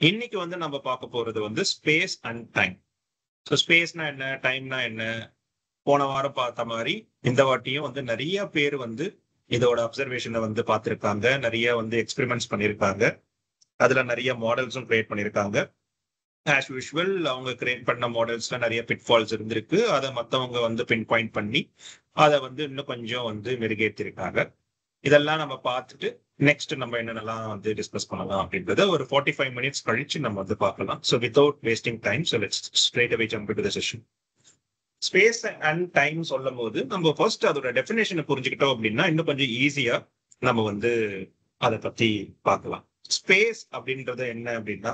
இன்னைக்கு வந்து நம்ம பார்க்க போறது வந்து ஸ்பேஸ் அண்ட் டைம். ஸோ ஸ்பேஸ்னா என்ன, டைம்னா என்ன, போன வாரம் பார்த்த மாதிரி இந்த வாட்டியும் வந்து நிறைய பேர் வந்து இதோட அப்சர்வேஷனை வந்து பார்த்துருக்காங்க, நிறைய வந்து எக்ஸ்பெரிமெண்ட்ஸ் பண்ணியிருக்காங்க, அதுல நிறைய மாடல்ஸும் கிரியேட் பண்ணியிருக்காங்க. ஆஸ் யூஷுவல் அவங்க கிரியேட் பண்ண மாடல்ஸ்ல நிறைய பிட்ஃபால்ஸ் இருந்திருக்கு, அதை மற்றவங்க வந்து பின் பாயிண்ட் பண்ணி அதை வந்து இன்னும் கொஞ்சம் வந்து மெருகேற்றிருக்காங்க. இதெல்லாம் நம்ம பார்த்துட்டு நெக்ஸ்ட் நம்ம என்னென்னலாம் வந்து டிஸ்கஸ் பண்ணலாம் அப்படின்றத ஒரு 45 மினிட்ஸ் கழிச்சு நம்ம வந்து பார்க்கலாம். So without wasting time, so let's straight away jump to the session. Space and time சொல்லும் போது நம்ம ஃபர்ஸ்ட் அதோட டெஃபினேஷனை புரிஞ்சுக்கிட்டோம் அப்படின்னா இன்னும் கொஞ்சம் ஈஸியா நம்ம வந்து அதை பத்தி பார்க்கலாம். ஸ்பேஸ் அப்படின்றது என்ன அப்படின்னா,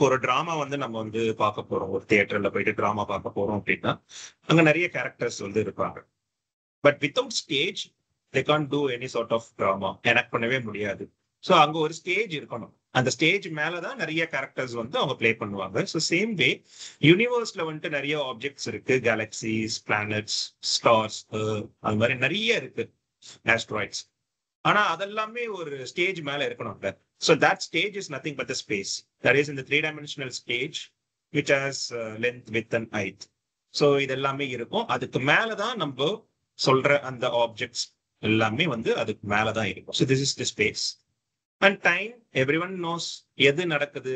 ஒரு டிராமா வந்து நம்ம வந்து பார்க்க போறோம், ஒரு தியேட்டர்ல போயிட்டு டிராமா பார்க்க போறோம் அப்படின்னா அங்க நிறைய கேரக்டர்ஸ் வந்து இருப்பாங்க. But without stage they can't do any sort of drama. எனக்கு பண்ணவே முடியாது. ஸோ அங்க ஒரு ஸ்டேஜ் இருக்கணும், அந்த ஸ்டேஜ் மேலதான் நிறைய கேரக்டர்ஸ் வந்து அவங்க பிளே பண்ணுவாங்க. ஸோ சேம் வே யூனிவர்ஸ்ல வந்துட்டு நிறைய ஆப்ஜெக்ட்ஸ் இருக்கு, கேலக்சிஸ், பிளானட்ஸ், ஸ்டார்ஸ், அது மாதிரி நிறைய இருக்கு, ஆஸ்ட்ராய்ட்ஸ். ஆனா அதெல்லாமே ஒரு ஸ்டேஜ் மேல இருக்கணும்ல. So that stage is nothing but the space. That is இந்த 3-dimensional stage which has length, with and height. So இது எல்லாமே இருக்கும். அதுக்கு மேலதான் நம்ம சொல்ற அந்த ஆப்ஜெக்ட்ஸ் எல்லாமே வந்து அதுக்கு மேலதான் இருக்கும். So this is the space. And time, every one knows எது நடக்குது,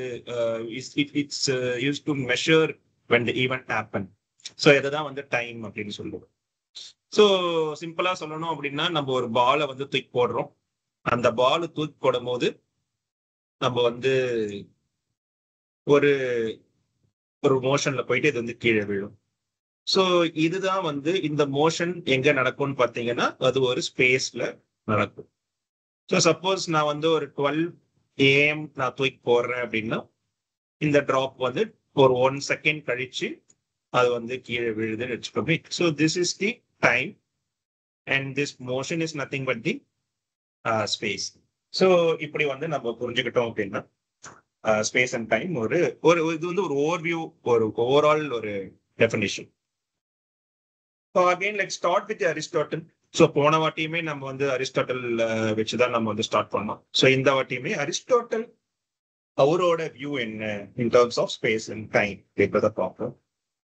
it's use to measure when the event happen. So இதுதான் வந்து டைம் அப்படின்னு சொல்லுவோம். ஸோ சிம்பிளா சொல்லணும் அப்படின்னா, நம்ம ஒரு பாலை வந்து தூக்கி போடுறோம், அந்த பால் தூக்கி போடும் போது நம்ம வந்து ஒரு ஒரு மோஷன்ல போயிட்டு இது வந்து கீழே விழும். ஸோ இதுதான் வந்து இந்த மோஷன் எங்க நடக்கும்னு பார்த்தீங்கன்னா அது ஒரு ஸ்பேஸ்ல நடக்கும். ஸோ சப்போஸ் நான் வந்து ஒரு 12 AM நான் தூக்கி போடுறேன் அப்படின்னா இந்த டிராப் வந்து ஒரு 1 செகண்ட் கழிச்சு அது வந்து கீழே விழுதுன்னு வச்சுக்கோமே. So this is the time and this motion is nothing but the space. So இப்படி வந்து நம்ம புரிஞ்சுக்கிட்டோம் அப்படின்னா ஸ்பேஸ் அண்ட் டைம் ஒரு இது வந்து ஒரு ஓவர்வியூ, ஒரு ஓவரால் ஒரு definition. Again let's start with Aristotle. So போன வாட்டியுமே நம்ம வந்து அரிஸ்டாட்டில் வச்சுதான் நம்ம வந்து ஸ்டார்ட் பண்ணோம். ஸோ இந்த வாட்டியுமே அரிஸ்டாட்டில் அவரோட வியூ என்ன in terms of space and time அப்படின்றத பார்ப்போம்.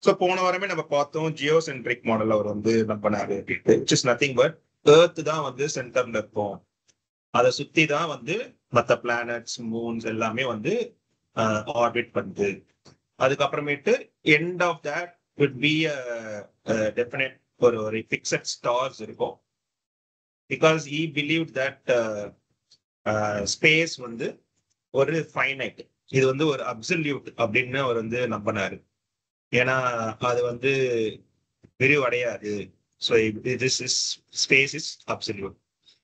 ஸோ போன வாரமே நம்ம பார்த்தோம் ஜியோசென்ட்ரிக் மாடல் அவர் வந்து நம்பினாரு, which is nothing but earth தான் வந்து சென்டர்ல இருக்கும், அதை சுத்தி தான் வந்து மற்ற பிளானட்ஸ், மூன்ஸ் எல்லாமே வந்து ஆர்பிட் பண்ணுது. அதுக்கப்புறமேட்டு end of that would be a definite ஒரு fixed stars இருக்கும், because he believed that space வந்து ஒரு ஃபைனைட், இது வந்து ஒரு அப்சல்யூட் அப்படின்னு அவர் வந்து நம்பினாரு. ஏன்னா அது வந்து விரிவடையாது. So this is space is absolute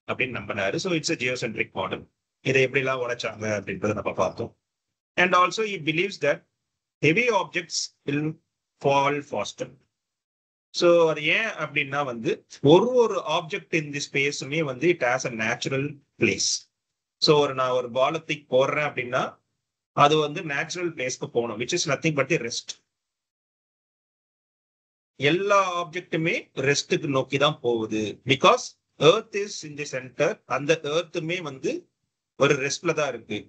அப்படின்னு நம்பினாரு. So it's a geocentric model. இதை எப்படிலாம் உடைச்சாங்க அப்படின்றத நம்ம பார்த்தோம். And also he believes that heavy objects will fall faster. So அது ஏன் அப்படின்னா வந்து ஒரு ஆப்ஜெக்ட் இந்த ஸ்பேஸுமே வந்து it has a natural place. So நான் ஒரு பாலத்துக்கு போடுறேன் அப்படின்னா அது வந்து நேச்சுரல் பிளேஸ்க்கு போகணும், which is nothing but the rest. எல்லா ஆப்ஜெக்டுமே ரெஸ்ட்டுக்கு நோக்கி தான் போகுது, because earth is in the centre. அந்த எர்த்துமே வந்து ஒரு ரெஸ்ட்ல தான் இருக்கு.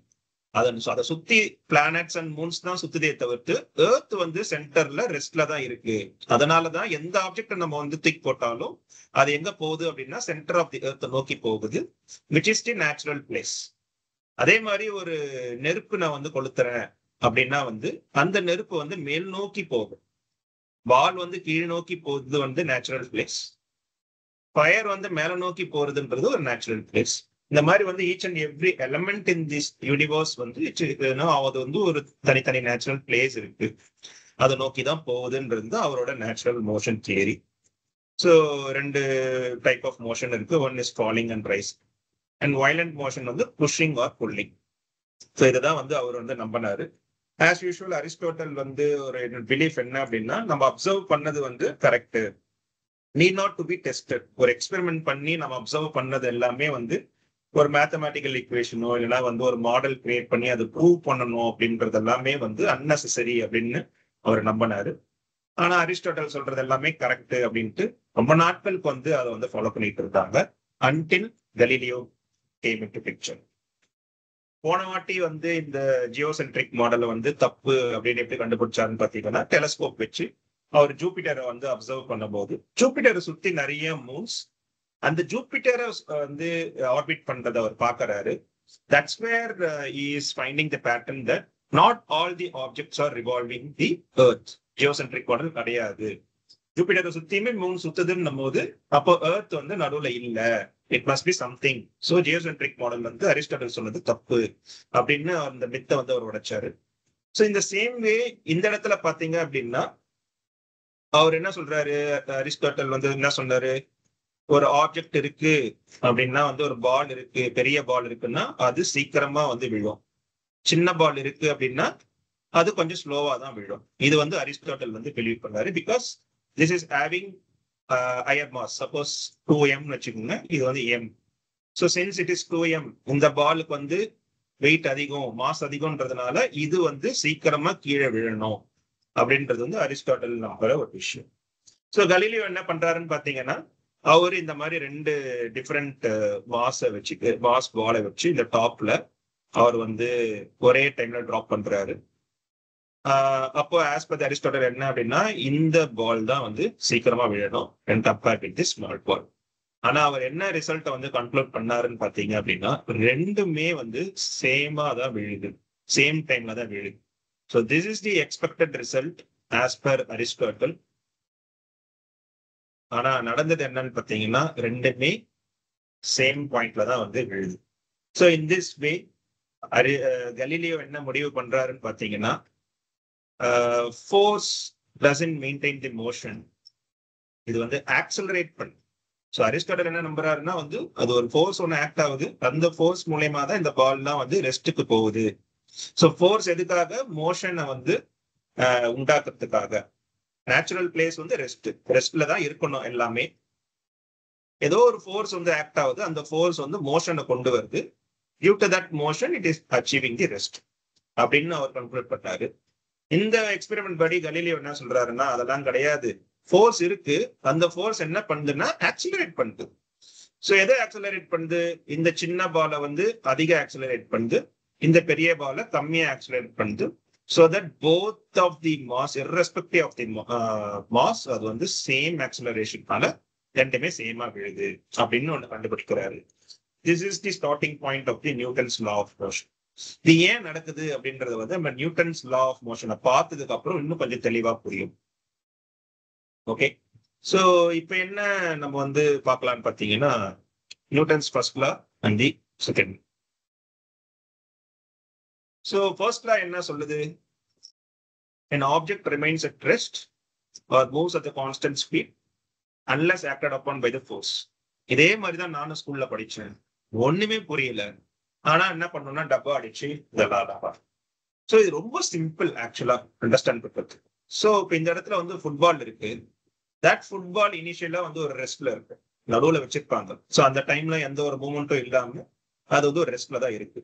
அதை சுத்தி பிளானட்ஸ் அண்ட் மூன்ஸ் தான் சுத்துதே தவிர்த்து எர்த் வந்து சென்டர்ல ரெஸ்ட்ல தான் இருக்கு. அதனாலதான் எந்த ஆப்ஜெக்ட் நம்ம வந்து தூக்கி போட்டாலும் அது எங்க போகுது அப்படின்னா சென்டர் ஆஃப் தி எர்த் நோக்கி போகுது, which is the natural place. அதே மாதிரி ஒரு நெருப்பு நான் வந்து கொளுத்துறேன் அப்படின்னா வந்து அந்த நெருப்பு வந்து மேல் நோக்கி போகும், பால் வந்து கீழ் நோக்கி போகுது வந்து நேச்சுரல் பிளேஸ். ஃபயர் வந்து மேல நோக்கி போறதுன்றது ஒரு நேச்சுரல் பிளேஸ். இந்த மாதிரி வந்து each and every element in this universe வந்து அது வந்து ஒரு தனித்தனி நேச்சுரல் பிளேஸ் இருக்கு, அதை நோக்கி தான் போகுதுன்றது அவரோட natural motion theory. So 2 type of motion இருக்கு. One is falling and rise. And violent motion வந்து புஷிங் ஆர் புல்லிங். ஸோ இதுதான் வந்து அவர் வந்து நம்பினாரு. ஆஸ் யூஷுவல் அரிஸ்டாட்டல் வந்து ஒரு பிலீஃப் என்ன அப்படின்னா, நம்ம அப்சர்வ் பண்ணது வந்து correct, need not to be tested. ஒரு எக்ஸ்பெரிமெண்ட் பண்ணி நம்ம அப்சர்வ் பண்ணது எல்லாமே வந்து ஒரு மேத்தமேட்டிக்கல் ஈக்குவேஷனோ இல்லைன்னா வந்து ஒரு மாடல் கிரியேட் பண்ணி அதை ப்ரூவ் பண்ணணும் அப்படின்றது எல்லாமே வந்து அன்னெசரி அப்படின்னு அவர் நம்பினாரு. ஆனா அரிஸ்டாட்டல் சொல்றது எல்லாமே கரெக்ட் அப்படின்ட்டு ரொம்ப நாட்களுக்கு வந்து அதை வந்து ஃபாலோ பண்ணிட்டு இருந்தாங்க, until Galileo game into picture. போன வாட்டி வந்து இந்த ஜியோசென்ட்ரிக் மாடலை வந்து தப்பு அப்படின்னு எப்படி கண்டுபிடிச்சாருன்னு பாத்தீங்கன்னா, டெலஸ்கோப் வச்சு அவர் ஜூபிட்டரை வந்து அப்சர்வ் பண்ணும்போது ஜூபிட்டரை சுத்தி நிறைய மூன்ஸ், அந்த ஜூபிட்டரை வந்து ஆர்பிட் பண்றதை அவர் பாக்குறாரு. That's where is finding the pattern that not all the objects are revolving the earth. Geocentric model கிடையாது, ஜூபிட்டரை சுத்தியுமே மூன் சுத்துதுன்னும் போது அப்போ எர்த் வந்து நடுவுல இல்ல, it must be something. So geocentric model வந்து அரிஸ்டாட்டில் சொன்னது தப்பு அப்படின்னு அந்த மித்தை வந்து அவர் உடைச்சாரு. ஸோ இந்த சேம் வே இந்த இடத்துல பாத்தீங்க அப்படின்னா அவர் என்ன சொல்றாரு, அரிஸ்டாட்டில் வந்து என்ன சொன்னாரு, ஒரு ஆப்ஜெக்ட் இருக்கு அப்படின்னா வந்து ஒரு பால் இருக்கு, பெரிய பால் இருக்குன்னா அது சீக்கிரமா வந்து விழும். சின்ன பால் இருக்கு அப்படின்னா அது கொஞ்சம் ஸ்லோவா தான் விழும். இது வந்து அரிஸ்டாட்டில் வந்து பிலீவ் பண்ணாரு. Because this is having higher mass. Suppose 2m வச்சுக்கோங்க, இது வந்து m. So since it is 2m, இந்த பாலுக்கு வந்து வெயிட் அதிகம், மாஸ் அதிகம்ன்றதுனால இது வந்து சீக்கிரமா கீழே விழணும் அப்படின்றது வந்து அரிஸ்டாட்டில் நம்புற ஒரு விஷயம். ஸோ கலீலியோ என்ன பண்றாருன்னு பாத்தீங்கன்னா, அவரு இந்த மாதிரி 2 டிஃப்ரெண்ட் மாஸை வச்சுட்டு மாஸ் பாலை வச்சு இந்த டாப்ல அவர் வந்து ஒரே டைம்ல டிராப் பண்றாரு. அப்போ ஆஸ் பர் அரிஸ்டாட்டில் என்ன அப்படின்னா, இந்த பால் தான் வந்து சீக்கிரமா விழணும் and compare with the small ball. ஆனா அவர் என்ன ரிசல்ட்டை வந்து கன்க்ளூட் பண்ணாருன்னு பாத்தீங்க அப்படின்னா, ரெண்டுமே வந்து சேமா தான் விழுது, சேம் டைம்ல தான் விழுது. So this is the expected result as per Aristotle. ஆனா நடந்தது என்னன்னு பாத்தீங்கன்னா, ரெண்டுமே சேம் பாயிண்ட்ல தான் வந்து விழுது. So in this way Galileo என்ன முடிவு பண்றாருன்னு பாத்தீங்கன்னா, force doesn't maintain the motion, இது வந்து ஆக்சலரேட் பண்ணு. ஸோ அரிஸ்டாட்டில் என்ன நம்புறாருன்னா வந்து அது ஒரு ஃபோர்ஸ் ஒன்று ஆக்ட் ஆகுது, அந்த ஃபோர்ஸ் மூலயமா தான் இந்த பால்லாம் வந்து ரெஸ்ட்டுக்கு போகுது. ஸோ ஃபோர்ஸ் எதுக்காக, மோஷனை வந்து உண்டாக்குறதுக்காக. நேச்சுரல் பிளேஸ் வந்து ரெஸ்ட்ல தான் இருக்கணும் எல்லாமே. ஏதோ ஒரு ஃபோர்ஸ் வந்து ஆக்ட் ஆகுது, அந்த ஃபோர்ஸ் வந்து மோஷனை கொண்டு வருது. Due to that motion it is achieving the rest அப்படின்னு அவர் கன்க்ளூட் பண்ணாரு. இந்த எக்ஸ்பெரிமெண்ட் படி கலீலியோ என்ன சொல்றாருன்னா, அதெல்லாம் கிடையாது, ஃபோர்ஸ் இருக்கு, அந்த ஃபோர்ஸ் என்ன பண்ணுதுன்னா ஆக்சிலரேட் பண்ணுது. ஸோ எதை ஆக்சிலரேட் பண்ணுது, இந்த சின்ன பாலை வந்து அதிக ஆக்சிலரேட் பண்ணுது, இந்த பெரிய பாலை கம்மியா ஆக்சிலரேட் பண்ணுது. So that both of the mass irrespective of the mass அது வந்து சேம் ஆக்சிலரேஷனால ரெண்டுமே சேமா விழுது அப்படின்னு ஒன்று கண்டுபிடிக்கிறாரு. This is the starting point of the Newton's law of motion. இது ஏன் நடக்குது அப்படின்றது வந்து நம்ம நியூட்டன்ஸ் லா ஆஃப் மோஷனை பார்த்ததுக்கு அப்புறம் இன்னும் கொஞ்சம் தெளிவா புரியும். ஓகே, ஸோ இப்போ என்ன நம்ம வந்து பார்க்கலாம்னு பார்த்தீங்கன்னா, Newton's first law and the second. So first லா என்ன சொல்லுது, an object remains at rest or moves at a constant speed unless acted upon by the force. இதே மாதிரி தான் நானும் ஸ்கூல்ல படிச்சேன், ஒண்ணுமே புரியல, ஆனா என்ன பண்ணணும்னா டப்பா அடிச்சு இதெல்லாம். ஸோ இது ரொம்ப சிம்பிள் ஆக்சுவலா அண்டர்ஸ்டாண்ட் பண்றது. ஸோ இப்போ இந்த இடத்துல வந்து ஃபுட்பால் இருக்கு, தட் ஃபுட்பால் இனிஷியலா வந்து ஒரு ரெஸ்ட்ல இருக்கு, நடுவுல வச்சிருப்பாங்க. ஸோ அந்த டைம்ல எந்த ஒரு மூமெண்ட்டும் இல்லாம அது வந்து ஒரு ரெஸ்ட்ல தான் இருக்கு.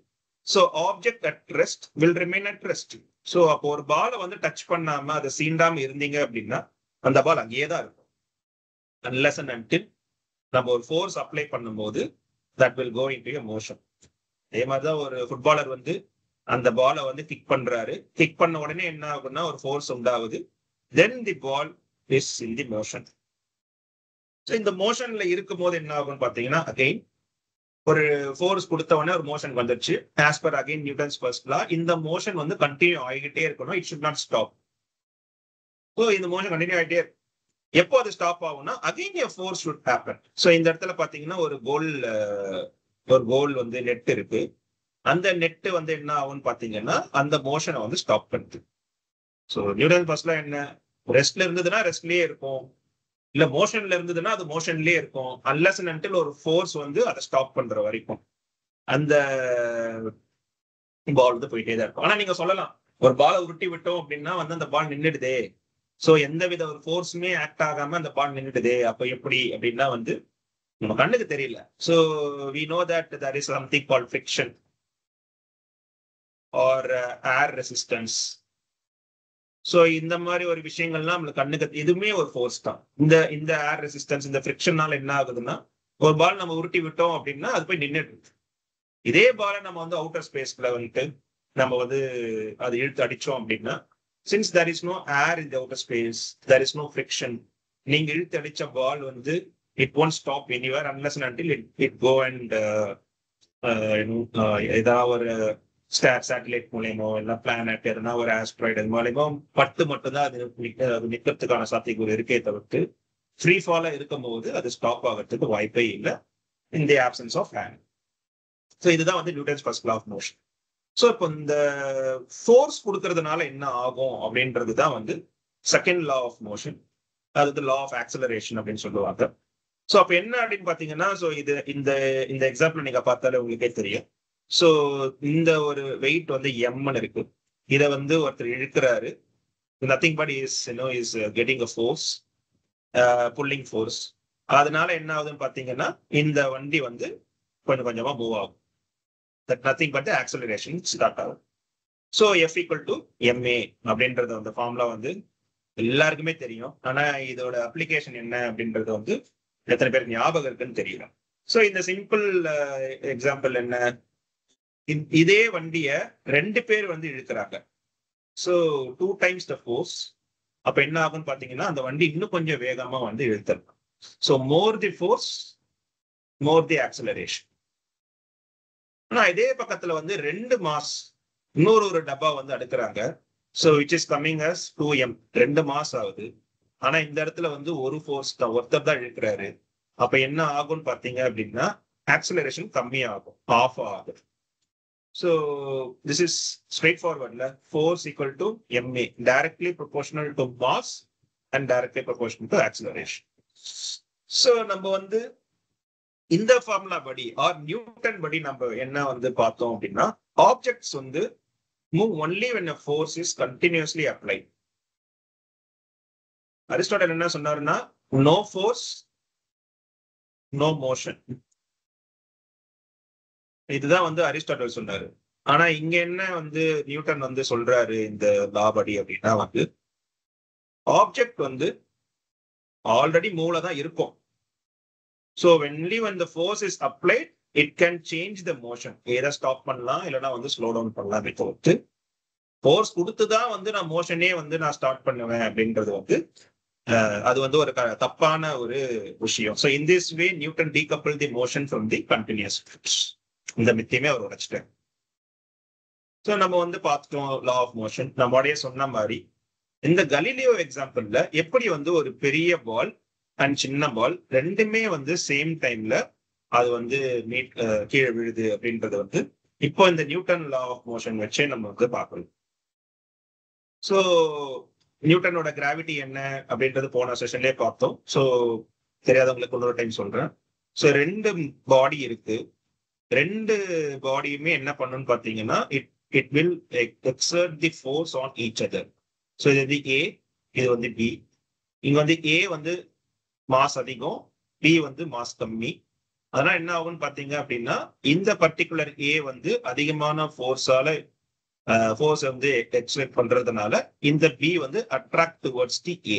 So object at rest will remain at rest. So அப்போ ஒரு பாலை வந்து டச் பண்ணாம அதை சீண்டாம இருந்தீங்க அப்படின்னா அந்த பால் அங்கேயே தான் இருக்கும், அன்லெஸ் அண்ட் அன்டில் நம்ம ஒரு ஃபோர்ஸ் அப்ளை பண்ணும்போது that will go into a motion. அதே மாதிரிதான் ஒரு ஃபுட்பாலர் வந்து அந்த பாலை வந்து கிக் பண்றாரு, கிக் பண்ண உடனே என்ன ஆகும்னா ஒரு ஃபோர்ஸ் உண்டாகுது, then the ball is in the motion. So இந்த மோஷன்ல இருக்கும் போது என்ன ஆகும்னு பாத்தீங்கன்னா, அகைன் ஒரு ஃபோர்ஸ் கொடுத்த உடனே ஒரு மோஷன் வந்துருச்சு. As per again Newton's first லா, இந்த மோஷன் வந்து கண்டினியூ ஆகிக்கிட்டே இருக்கணும், it should not stop. So இந்த மோஷன் கண்டினியூ ஆகிட்டே இருக்கும். எப்போ அது ஸ்டாப் ஆகும்னா again a force should happen. So இந்த இடத்துல பாத்தீங்கன்னா ஒரு கோல் வந்து நெட் இருக்கு, அந்த நெட் வந்து என்ன ஆகும்னு பாத்தீங்கன்னா அந்த மோஷனை வந்து ஸ்டாப் பண்ணுது. ஸோ நியூட்டன் ஃபர்ஸ்ட்ல என்ன, ரெஸ்ட்ல இருந்ததுன்னா ரெஸ்ட்லயே இருக்கும், இல்ல மோஷன்ல இருந்ததுன்னா அது மோஷன்லயே இருக்கும், அன்லெஸ் அண்ட் அன்டில் ஒரு ஃபோர்ஸ் வந்து அதை ஸ்டாப் பண்ற வரைக்கும் அந்த பால் வந்து போயிட்டே தான் இருக்கும். ஆனா நீங்க சொல்லலாம், ஒரு பாலை உருட்டி விட்டோம் அப்படின்னா வந்து அந்த பால் நின்றுடுதே, ஸோ எந்த வித ஒரு ஃபோர்ஸுமே ஆக்ட் ஆகாம அந்த பால் நின்றுடுதே, அப்ப எப்படி அப்படின்னா வந்து நம்ம கண்ணுக்கு தெரியல. So we know that there is something called friction or air resistance. So இந்த மாதிரி ஒரு விஷயங்கள்லாம் நம்மளுக்கு கண்ணுக்கு இதுவுமே ஒரு ஃபோர்ஸ் தான். இந்த ஏர் ரெசிஸ்டன்ஸ், இந்த ஃபிரிக்ஷனால என்ன ஆகுதுன்னா ஒரு பால் நம்ம உருட்டி விட்டோம் அப்படின்னா அது போய் நின்றுட்டு இதே பால நம்ம வந்து அவுட்டர் ஸ்பேஸ்ல வந்துட்டு நம்ம வந்து அது இழுத்து அடிச்சோம் அப்படின்னா, since there is no air in the outer space, there is no friction, நீங்க இழுத்து அடிச்ச பால் வந்து it won't stop anywhere unless and until it go and ஏதாவது ஒரு சேட்டலைட் மூலியமோ இல்ல பிளானட் எதனா ஒரு ஆஸ்ட்ராய்டு அது மூலியமோ பட்டு மட்டும்தான் அது நிற்கிறதுக்கான சாத்தியக்கூறு இருக்கே தவிர்த்து ஃப்ரீ ஃபாலா இருக்கும் போது அது ஸ்டாப் ஆகிறதுக்கு வாய்ப்பே இல்லை in the absence of air. So இதுதான் வந்து Newton's first law of motion. So இப்போ இந்த ஃபோர்ஸ் கொடுக்கறதுனால என்ன ஆகும் அப்படின்றது தான் வந்து செகண்ட் லா ஆஃப் மோஷன், அதாவது லா ஆஃப் ஆக்சலரேஷன் அப்படின்னு சொல்லுவாங்க. ஸோ அப்போ என்ன அப்படின்னு பார்த்தீங்கன்னா, ஸோ இது இந்த இந்த எக்ஸாம்பிள் நீங்க பார்த்தாலே உங்களுக்கே தெரியும். ஸோ இந்த ஒரு வெயிட் வந்து எம்னு இருக்கு, இதை வந்து ஒருத்தர் இழுக்கிறாரு, nothing but is getting a force, pulling force. அதனால என்ன ஆகுதுன்னு பார்த்தீங்கன்னா இந்த வண்டி வந்து கொஞ்சம் கொஞ்சமா மூவ் ஆகும். That nothing but the acceleration start ஆகும். So F equal to ma அப்படின்றது அந்த ஃபார்முலா வந்து எல்லாருக்குமே தெரியும். ஆனா இதோட அப்ளிகேஷன் என்ன அப்படின்றது வந்து எத்தனை பேருக்கு ஞாபகம் இருக்குன்னு தெரியல. ஸோ இந்த சிம்பிள் எக்ஸாம்பிள் என்ன, இதே வண்டிய 2 பேர் வந்து இழுக்கிறாங்க. So 2 times the force. அப்ப என்ன ஆகும்னு பாத்தீங்கன்னா அந்த வண்டி இன்னும் கொஞ்சம் வேகமா வந்து இழுத்தரும். So more the force more the acceleration. ஆனா இதே பக்கத்துல வந்து 2 மாஸ் இன்னொரு டப்பா வந்து அடுக்குறாங்க. So which is coming as 2m, 2 mass ஆகுது. ஆனா இந்த இடத்துல வந்து ஒரு ஃபோர்ஸ் தான், ஒருத்தர் தான் இழுக்கிறாரு. அப்ப என்ன ஆகும்னு பாத்தீங்க அப்படின்னா ஆக்சலரேஷன் கம்மியாகும், ஆஃப் ஆகும். ஸோ திஸ் இஸ் ஸ்ட்ரெயிட் ஃபார்வர்ட்ல force equal to ma, directly proportional to mass and directly proportional to acceleration. So நம்ம வந்து இந்த ஃபார்முலா படி ஆர் நியூட்டன் படி நம்ம என்ன வந்து பார்த்தோம் அப்படின்னா, ஆப்ஜெக்ட்ஸ் வந்து move only when a force is continuously applied. Aristotle என்ன சொன்னாருன்னா நோ ஃபோர்ஸ் நோ மோஷன், இதுதான் வந்து அரிஸ்டாட்டில் சொன்னாரு. ஆனா இங்க என்ன வந்து நியூட்டன் வந்து சொல்றாரு இந்த லா படி அப்படின்னா வந்து ஆப்ஜெக்ட் வந்து ஆல்ரெடி மூவ்ல தான் இருக்கும். So only when the force is applied, it can change the motion. either stop பண்ணலாம் இல்லைன்னா வந்து ஸ்லோ டவுன் பண்ணலாம். தவிர்த்து ஃபோர்ஸ் கொடுத்துதான் வந்து நான் மோஷனே வந்து நான் ஸ்டார்ட் பண்ணுவேன் அப்படின்றது வந்து அது வந்து ஒரு தப்பான ஒரு விஷயம். So in this way Newton decouple the motion from the continuous force. இந்த மித்தியமே அவர் உடைச்சிட்டார். ஸோ நம்ம வந்து பார்த்துட்டோம் லா ஆஃப் மோஷன். நம்மளுடைய சொன்ன மாதிரி இந்த கலீலியோ எக்ஸாம்பிள்ல எப்படி வந்து ஒரு பெரிய பால் அண்ட் சின்ன பால் ரெண்டுமே வந்து சேம் டைம்ல அது வந்து கீழே விழுது அப்படின்றது வந்து இப்போ இந்த நியூட்டன் லா ஆஃப் மோஷன் வச்சே நம்ம வந்து பார்க்கணும். ஸோ நியூட்டனோட கிராவிட்டி என்ன அப்படின்றது போன செஷன்லேயே பார்த்தோம். ஸோ தெரியாதவங்களுக்கு இன்னொரு டைம் சொல்றேன். ஸோ 2 பாடி இருக்கு, 2 பாடியுமே என்ன பண்ணுன்னு பார்த்தீங்கன்னா it will exert the force on each other. So இது வந்து ஏ, இது வந்து பி. இங்க வந்து ஏ வந்து மாஸ் அதிகம், பி வந்து மாஸ் கம்மி. அதனால என்ன ஆகும்னு பாத்தீங்க அப்படின்னா இந்த பர்டிகுலர் ஏ வந்து அதிகமான ஃபோர்ஸால ஃபோர்ஸ் வந்து எக்ஸ்ட்ராக்ட் பண்றதுனால இந்த பி வந்து அட்ராக்ட் டுவர்ட்ஸ் தி ஏ.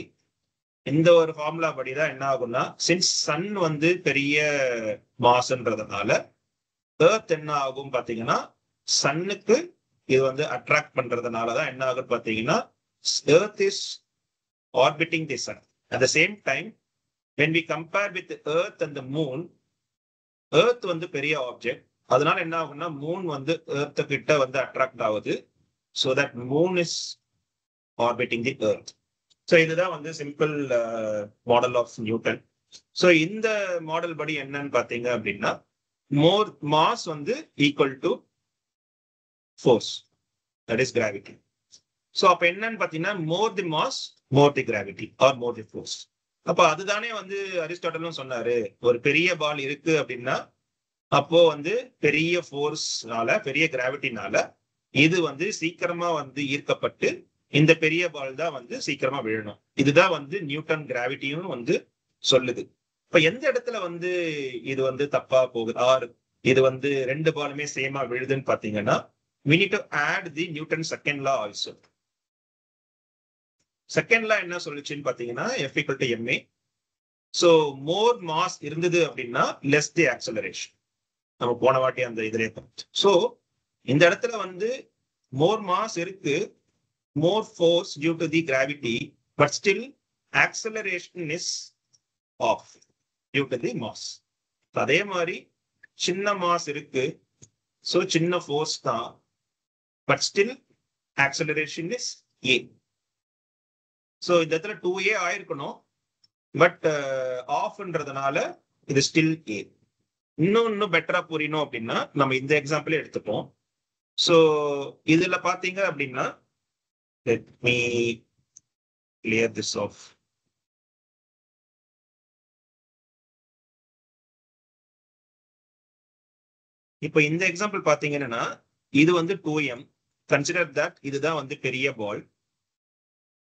இந்த ஒரு ஃபார்முலா படிதான் என்ன ஆகும்னா சின்ஸ் சன் வந்து பெரிய மாஸ்ன்றதுனால எர்த் என்ன ஆகும் பாத்தீங்கன்னா சன்னுக்கு இது வந்து அட்ராக்ட் பண்றதுனாலதான் என்ன ஆகும் பாத்தீங்கன்னா earth is orbiting the sun. At the same time when we compare with the earth and the moon, earth வந்து பெரிய ஆப்ஜெக்ட், அதனால என்ன ஆகும்னா மூன் வந்து எர்த் கிட்ட வந்து அட்ராக்ட் ஆகுது. so that moon is orbiting the earth. so இதுதான் வந்து simple model of Newton. so இந்த மாடல் படி என்னன்னு பாத்தீங்க அப்படின்னா மோர் மாஸ் வந்து equal to force, that is gravity. so அப்ப என்னன்னு பாத்தீங்கன்னா more the mass more the gravity or more the force. அப்ப அதுதானே வந்து அரிஸ்டாட்டலும் சொன்னாரு, ஒரு பெரிய பால் இருக்கு அப்படின்னா அப்போ வந்து பெரிய ஃபோர்ஸ்னால பெரிய கிராவிட்டினால இது வந்து சீக்கிரமா வந்து ஈர்க்கப்பட்டு இந்த பெரிய பால் தான் வந்து சீக்கிரமா விழணும். இதுதான் வந்து நியூட்டன் கிராவிட்டியும் வந்து சொல்லுது. இப்ப எந்த இடத்துல வந்து இது வந்து தப்பா போகுது ஆர் இது வந்து 2 பாலுமே சேமா விழுதுன்னு பாத்தீங்கன்னா we need to add the Newton second law also. Second law என்ன சொல்லுச்சுன்னு பாத்தீங்கன்னா F equal to ma. so more mass இருந்தது அப்படின்னா லெஸ் தி ஆக்சலரேஷன். நம்ம போன வாட்டி அந்த இதுல. ஸோ இந்த இடத்துல வந்து மோர் மாஸ் இருக்கு, more force due to the gravity, but still acceleration is off due to the mass. அதே மாதிரி சின்ன மாஸ் இருக்கு, so சின்ன ஃபோர்ஸ் தான், but still acceleration is a. so இந்த இடத்துல 2a ஆயிருக்கணும், பட் ஆஃப்ன்றதுனால இது ஸ்டில் a. இன்னும் பெட்டரா புரியணும் அப்படின்னா நம்ம இந்த எக்ஸாம்பிளே எடுத்துப்போம். ஸோ இதுல பாத்தீங்க அப்படின்னா let me clear this off. இப்போ இந்த எக்ஸாம்பிள் பாத்தீங்கன்னா இது வந்து 2m. கன்சிடர் தட் இதுதான் வந்து பெரிய பால்.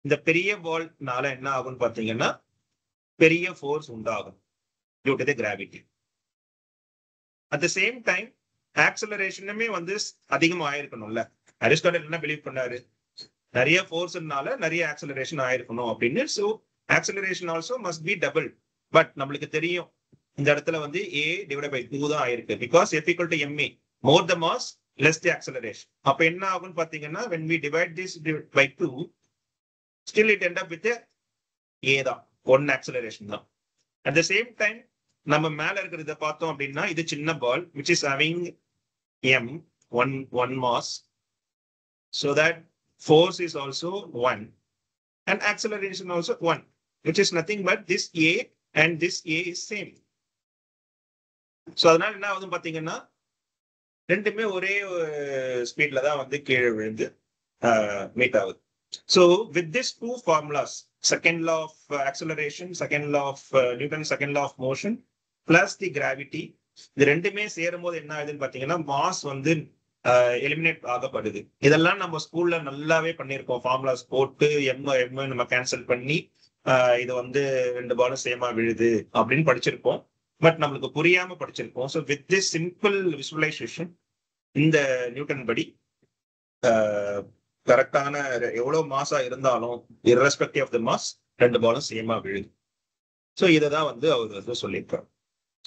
இந்த பெரிய பால்னால என்ன ஆகும்னு பாத்தீங்கன்னா பெரிய ஃபோர்ஸ் உண்டாகும் due to the gravity. at the same time ஆக்சலரேஷனுமே வந்து அதிகமா ஆயிருக்கணும்ல. அரிஸ்டாட்டில் என்ன பிலீவ் பண்ணாரு, நிறைய ஃபோர்ஸ்னால நிறைய ஆக்சலரேஷன் ஆயிருக்கணும் அப்படின்னு. So acceleration also must be double. But நம்மளுக்கு தெரியும் இந்த இடத்துல வந்து a divided by 2 தான் ஆயிருக்கு, because f equal to ma, more the mass less the acceleration. அப்ப என்ன ஆகும்னு பாத்தீங்கன்னா when we divide this by 2, still it end up with a தான், one acceleration தான். at the same time நம்ம மேல இருக்கிறத பார்த்தோம் அப்படின்னா இது சின்ன பால் which is having m, one mass, so that force is also 1 and acceleration also 1, which is nothing but this a and this a is same. so அதனால என்ன ஆகுதுன்னு பாத்தீங்கன்னா ரெண்டுமே ஒரே ஸ்பீட்ல தான் வந்து கீழே விழுந்து மீட் ஆகுது. so with this two formulas, second law of acceleration, second law of Newton's second law of motion plus the gravity, இது ரெண்டுமே சேரும் போது என்ன ஆகுதுன்னு பாத்தீங்கன்னா மாஸ் வந்து எலிமினேட் ஆகப்படுது. இதெல்லாம் நம்ம ஸ்கூல்ல நல்லாவே பண்ணிருக்கோம். ஃபார்முலாஸ் போட்டு எம் நம்ம கேன்சல் பண்ணி இது வந்து ரெண்டு பாலும் சேமா விழுது அப்படின்னு படிச்சிருப்போம். பட் நம்மளுக்கு புரியாம படிச்சிருப்போம். So with this simple visualisation இந்த நியூட்டன் படி கரெக்டான எவ்வளவு மாசா இருந்தாலும் irrespective of the mass ரெண்டு பாலும் சேமா விழுது. ஸோ இதை தான் வந்து அவர் வந்து சொல்லியிருக்காரு.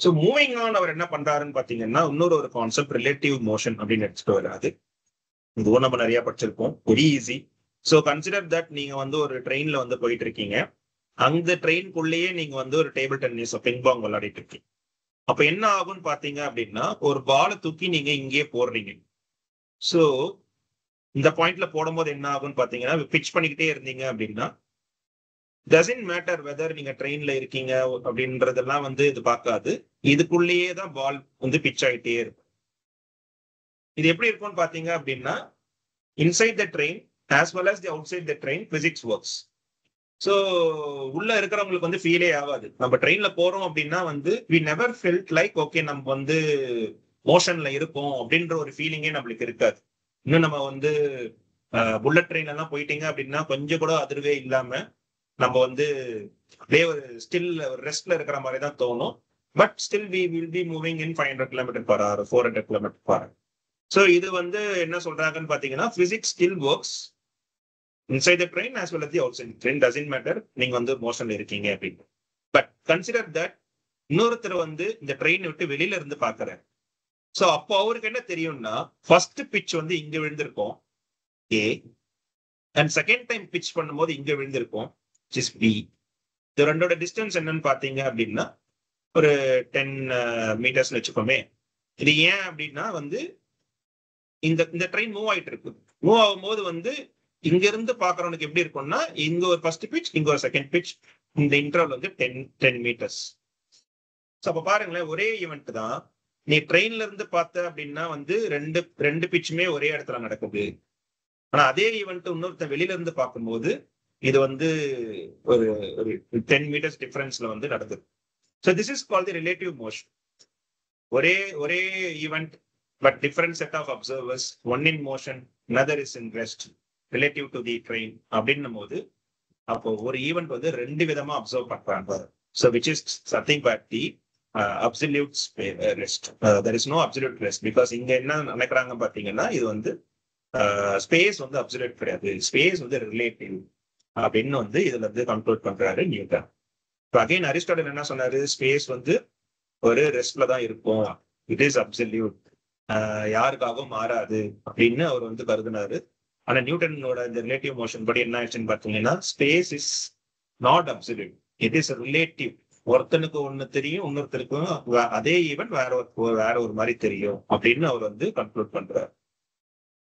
ஸோ மூவிங் ஆன் அவர் என்ன பண்றாருன்னு பாத்தீங்கன்னா இன்னொரு கான்செப்ட் ரிலேட்டிவ் மோஷன் அப்படின்னு எடுத்துட்டு வராது. இதுவும் நம்ம நிறைய படிச்சிருப்போம், very easy. So consider that நீங்க வந்து ஒரு ட்ரெயின்ல வந்து போயிட்டு இருக்கீங்க. அந்த ட்ரெயின்குள்ளேயே நீங்க வந்து ஒரு டேபிள் டென்னிஸ் பிங் பாங் விளையாடிட்டு இருக்கீங்க. அப்ப என்ன ஆகும்னு பாத்தீங்க அப்படின்னா ஒரு பாலை தூக்கி நீங்க இங்கேயே போடுறீங்க. ஸோ இந்த பாயிண்ட்ல போடும்போது என்ன ஆகும்னு பாத்தீங்கன்னா பிச் பண்ணிக்கிட்டே இருந்தீங்க அப்படின்னா டசன்ட் மேட்டர் வெதர் நீங்க ட்ரெயின்ல இருக்கீங்க அப்படின்றதெல்லாம் வந்து இது பார்க்காது. இதுக்குள்ளேயே தான் பால் வந்து பிச் ஆகிட்டே இருக்கும். இது எப்படி இருக்கும்னு பாத்தீங்க அப்படின்னா inside the train as well as the outside the train physics works. So உள்ள இருக்கிறவங்களுக்கு வந்து ஃபீலே ஆகாது. நம்ம ட்ரெயின்ல போறோம் அப்படின்னா வந்து we never felt like okay நம்ம வந்து மோஷன்ல இருக்கோம் அப்படின்ற ஒரு ஃபீலிங்கே நம்மளுக்கு இருக்காது. இன்னும் நம்ம வந்து புல்லட் ட்ரெயின் எல்லாம் போயிட்டீங்க அப்படின்னா கொஞ்சம் கூட அதிர்வே இல்லாம நம்ம வந்து அப்படியே ஒரு ஸ்டில் ஒரு ரெஸ்ட்ல இருக்கிற மாதிரி தான் தோணும். But still we will be moving in 500 km/h, 400 km/h. So இது வந்து என்ன சொல்றாங்கன்னு பாத்தீங்கன்னா physics still works inside the train as well as the outside the train, doesn't matter நீங்க வந்து மோஷன்ல இருக்கீங்க அப்படின்னு. பட் கன்சிடர் தட் இன்னொருத்தர் வந்து இந்த ட்ரெயின் விட்டு வெளியில இருந்து பாக்குறாரு. ஸோ அப்போ அவருக்கு என்ன தெரியும்னா ஃபர்ஸ்ட் பிச் வந்து இங்க விழுந்திருக்கும் ஏ, அண்ட் செகண்ட் டைம் பிச் பண்ணும்போது இங்க விழுந்திருக்கும் பி. இது ரெண்டோட டிஸ்டன்ஸ் என்னன்னு பாத்தீங்க அப்படின்னா ஒரு 10 meters வச்சுக்கோமே. இது ஏன் அப்படின்னா வந்து இந்த ட்ரெயின் மூவ் ஆயிட்டு இருக்கு. மூவ் ஆகும்போது வந்து இங்க இருந்து பாக்குறவனுக்கு எப்படி இருக்கும்னா இங்க ஒரு ஃபர்ஸ்ட் பிச், இங்க ஒரு செகண்ட் பிச், இந்த இன்டர்வல் வந்து 10 meters. ஸோ அப்ப பாருங்களேன், ஒரே ஈவெண்ட் தான். நீ ட்ரெயின்ல இருந்து பார்த்த அப்படின்னா வந்து ரெண்டு பிச்சுமே ஒரே இடத்துல நடக்குது. ஆனா அதே ஈவெண்ட் இன்னொருத்தன் வெளியில இருந்து பார்க்கும்போது இது வந்து ஒரு 10 meters டிஃபரன்ஸ்ல வந்து நடக்குது. So this is called the relative motion. ஒரே event but different set of observers, one in motion another is in rest relative to the train அப்படின்னும் போது அப்போ ஒரு ஈவெண்ட் வந்து ரெண்டு விதமா அப்சர்வ் பண்றாங்க. So which is nothing but the absolute rest. There is no absolute rest because இங்க என்ன நினைக்கிறாங்க பாத்தீங்கன்னா இது வந்து ஸ்பேஸ் வந்து அப்சல்யூட் கிடையாது, ஸ்பேஸ் வந்து ரிலேட்டிவ் அப்படின்னு வந்து இதுல இருந்து கன்க்ளூட் பண்றாரு நியூட்டன். இப்போ அகைன் அரிஸ்டாட்டில் என்ன சொன்னாரு, ஸ்பேஸ் வந்து ஒரு ரெஸ்ட்ல தான் இருக்கும் இட் இஸ் அப்சல்யூட், யாருக்காகவும் மாறாது அப்படின்னு அவர் வந்து கருதினாரு. ஆனா நியூட்டனோட இந்த ரிலேட்டிவ் மோஷன் படி என்ன ஆச்சுன்னு பாத்தீங்கன்னா, space is not absolute, it is relative. ஒருத்தனுக்கு ஒண்ணு தெரியும், இன்னொருத்தருக்கும் அதே ஈவெண்ட் வேற ஒரு மாதிரி தெரியும் அப்படின்னு அவர் வந்து கன்க்ளூட் பண்றாரு.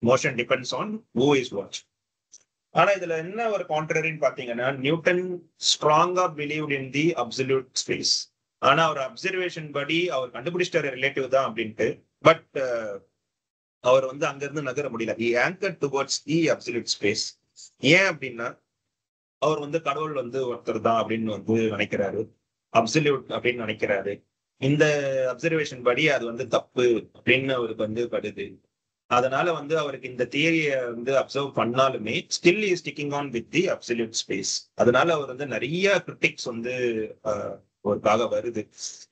Motion depends on who is watch. ஆனா இதுல என்ன ஒரு கான்ட்ரரின்னு பாத்தீங்கன்னா, நியூட்டன் ஸ்ட்ராங்கா believed in the absolute space. ஆனா அவர் அப்சர்வேஷன் படி அவர் கண்டுபிடிச்சிட்டாரு ரிலேட்டிவ் தான் அப்படின்ட்டு. பட் அவர் வந்து அங்க இருந்து நகர முடியல. he anchored towards the absolute space. ஏன் அப்படின்னா அவர் வந்து கடவுள் வந்து ஒருத்தர் தான் அப்படின்னு வந்து நினைக்கிறாரு, அப்சல்யூட் அப்படின்னு நினைக்கிறாரு. இந்த அப்சர்வேஷன் படி அது வந்து தப்பு அப்படின்னு அவருக்கு வந்து படுது. அதனால வந்து அவருக்கு இந்த தியரியை வந்து அப்சர்வ் பண்ணாலுமே still is sticking on with the absolute space. அதனால அவர் வந்து நிறைய கிரிட்டிக்ஸ் வந்து ஒருக்காக வருது.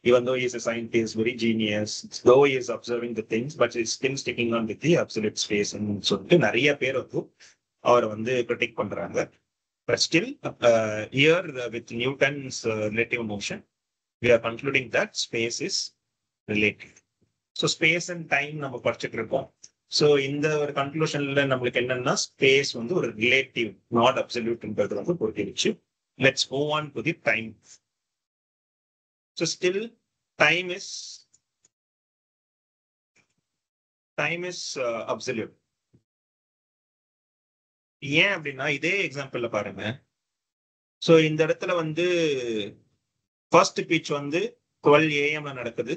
Even though he is a scientist, very genius, though he is observing the things, but he is still sticking on with the absolute space ன்னு சொல்லிட்டு நிறைய பேர் வந்து அவரை வந்து கிரிட்டிக் பண்றாங்க. But still, here with Newton's relative motion, we are concluding that space is relative. So space and time நம்ம படிச்சுட்டு இருக்கோம். ஸோ இந்த ஒரு கன்க்ளூஷன்ல நம்மளுக்கு என்னன்னா, ஸ்பேஸ் வந்து ஒரு ரிலேட்டிவ், நாட் அப்சல்யூட்ன்றது வந்து பொறுத்திருச்சு. Let's move on to the time. So still time is absolute. ஏன் அப்படின்னா இதே எக்ஸாம்பிள்ல பாருங்க. ஸோ இந்த இடத்துல வந்து ஃபர்ஸ்ட் பிட்ச் வந்து 12 AM நடக்குது.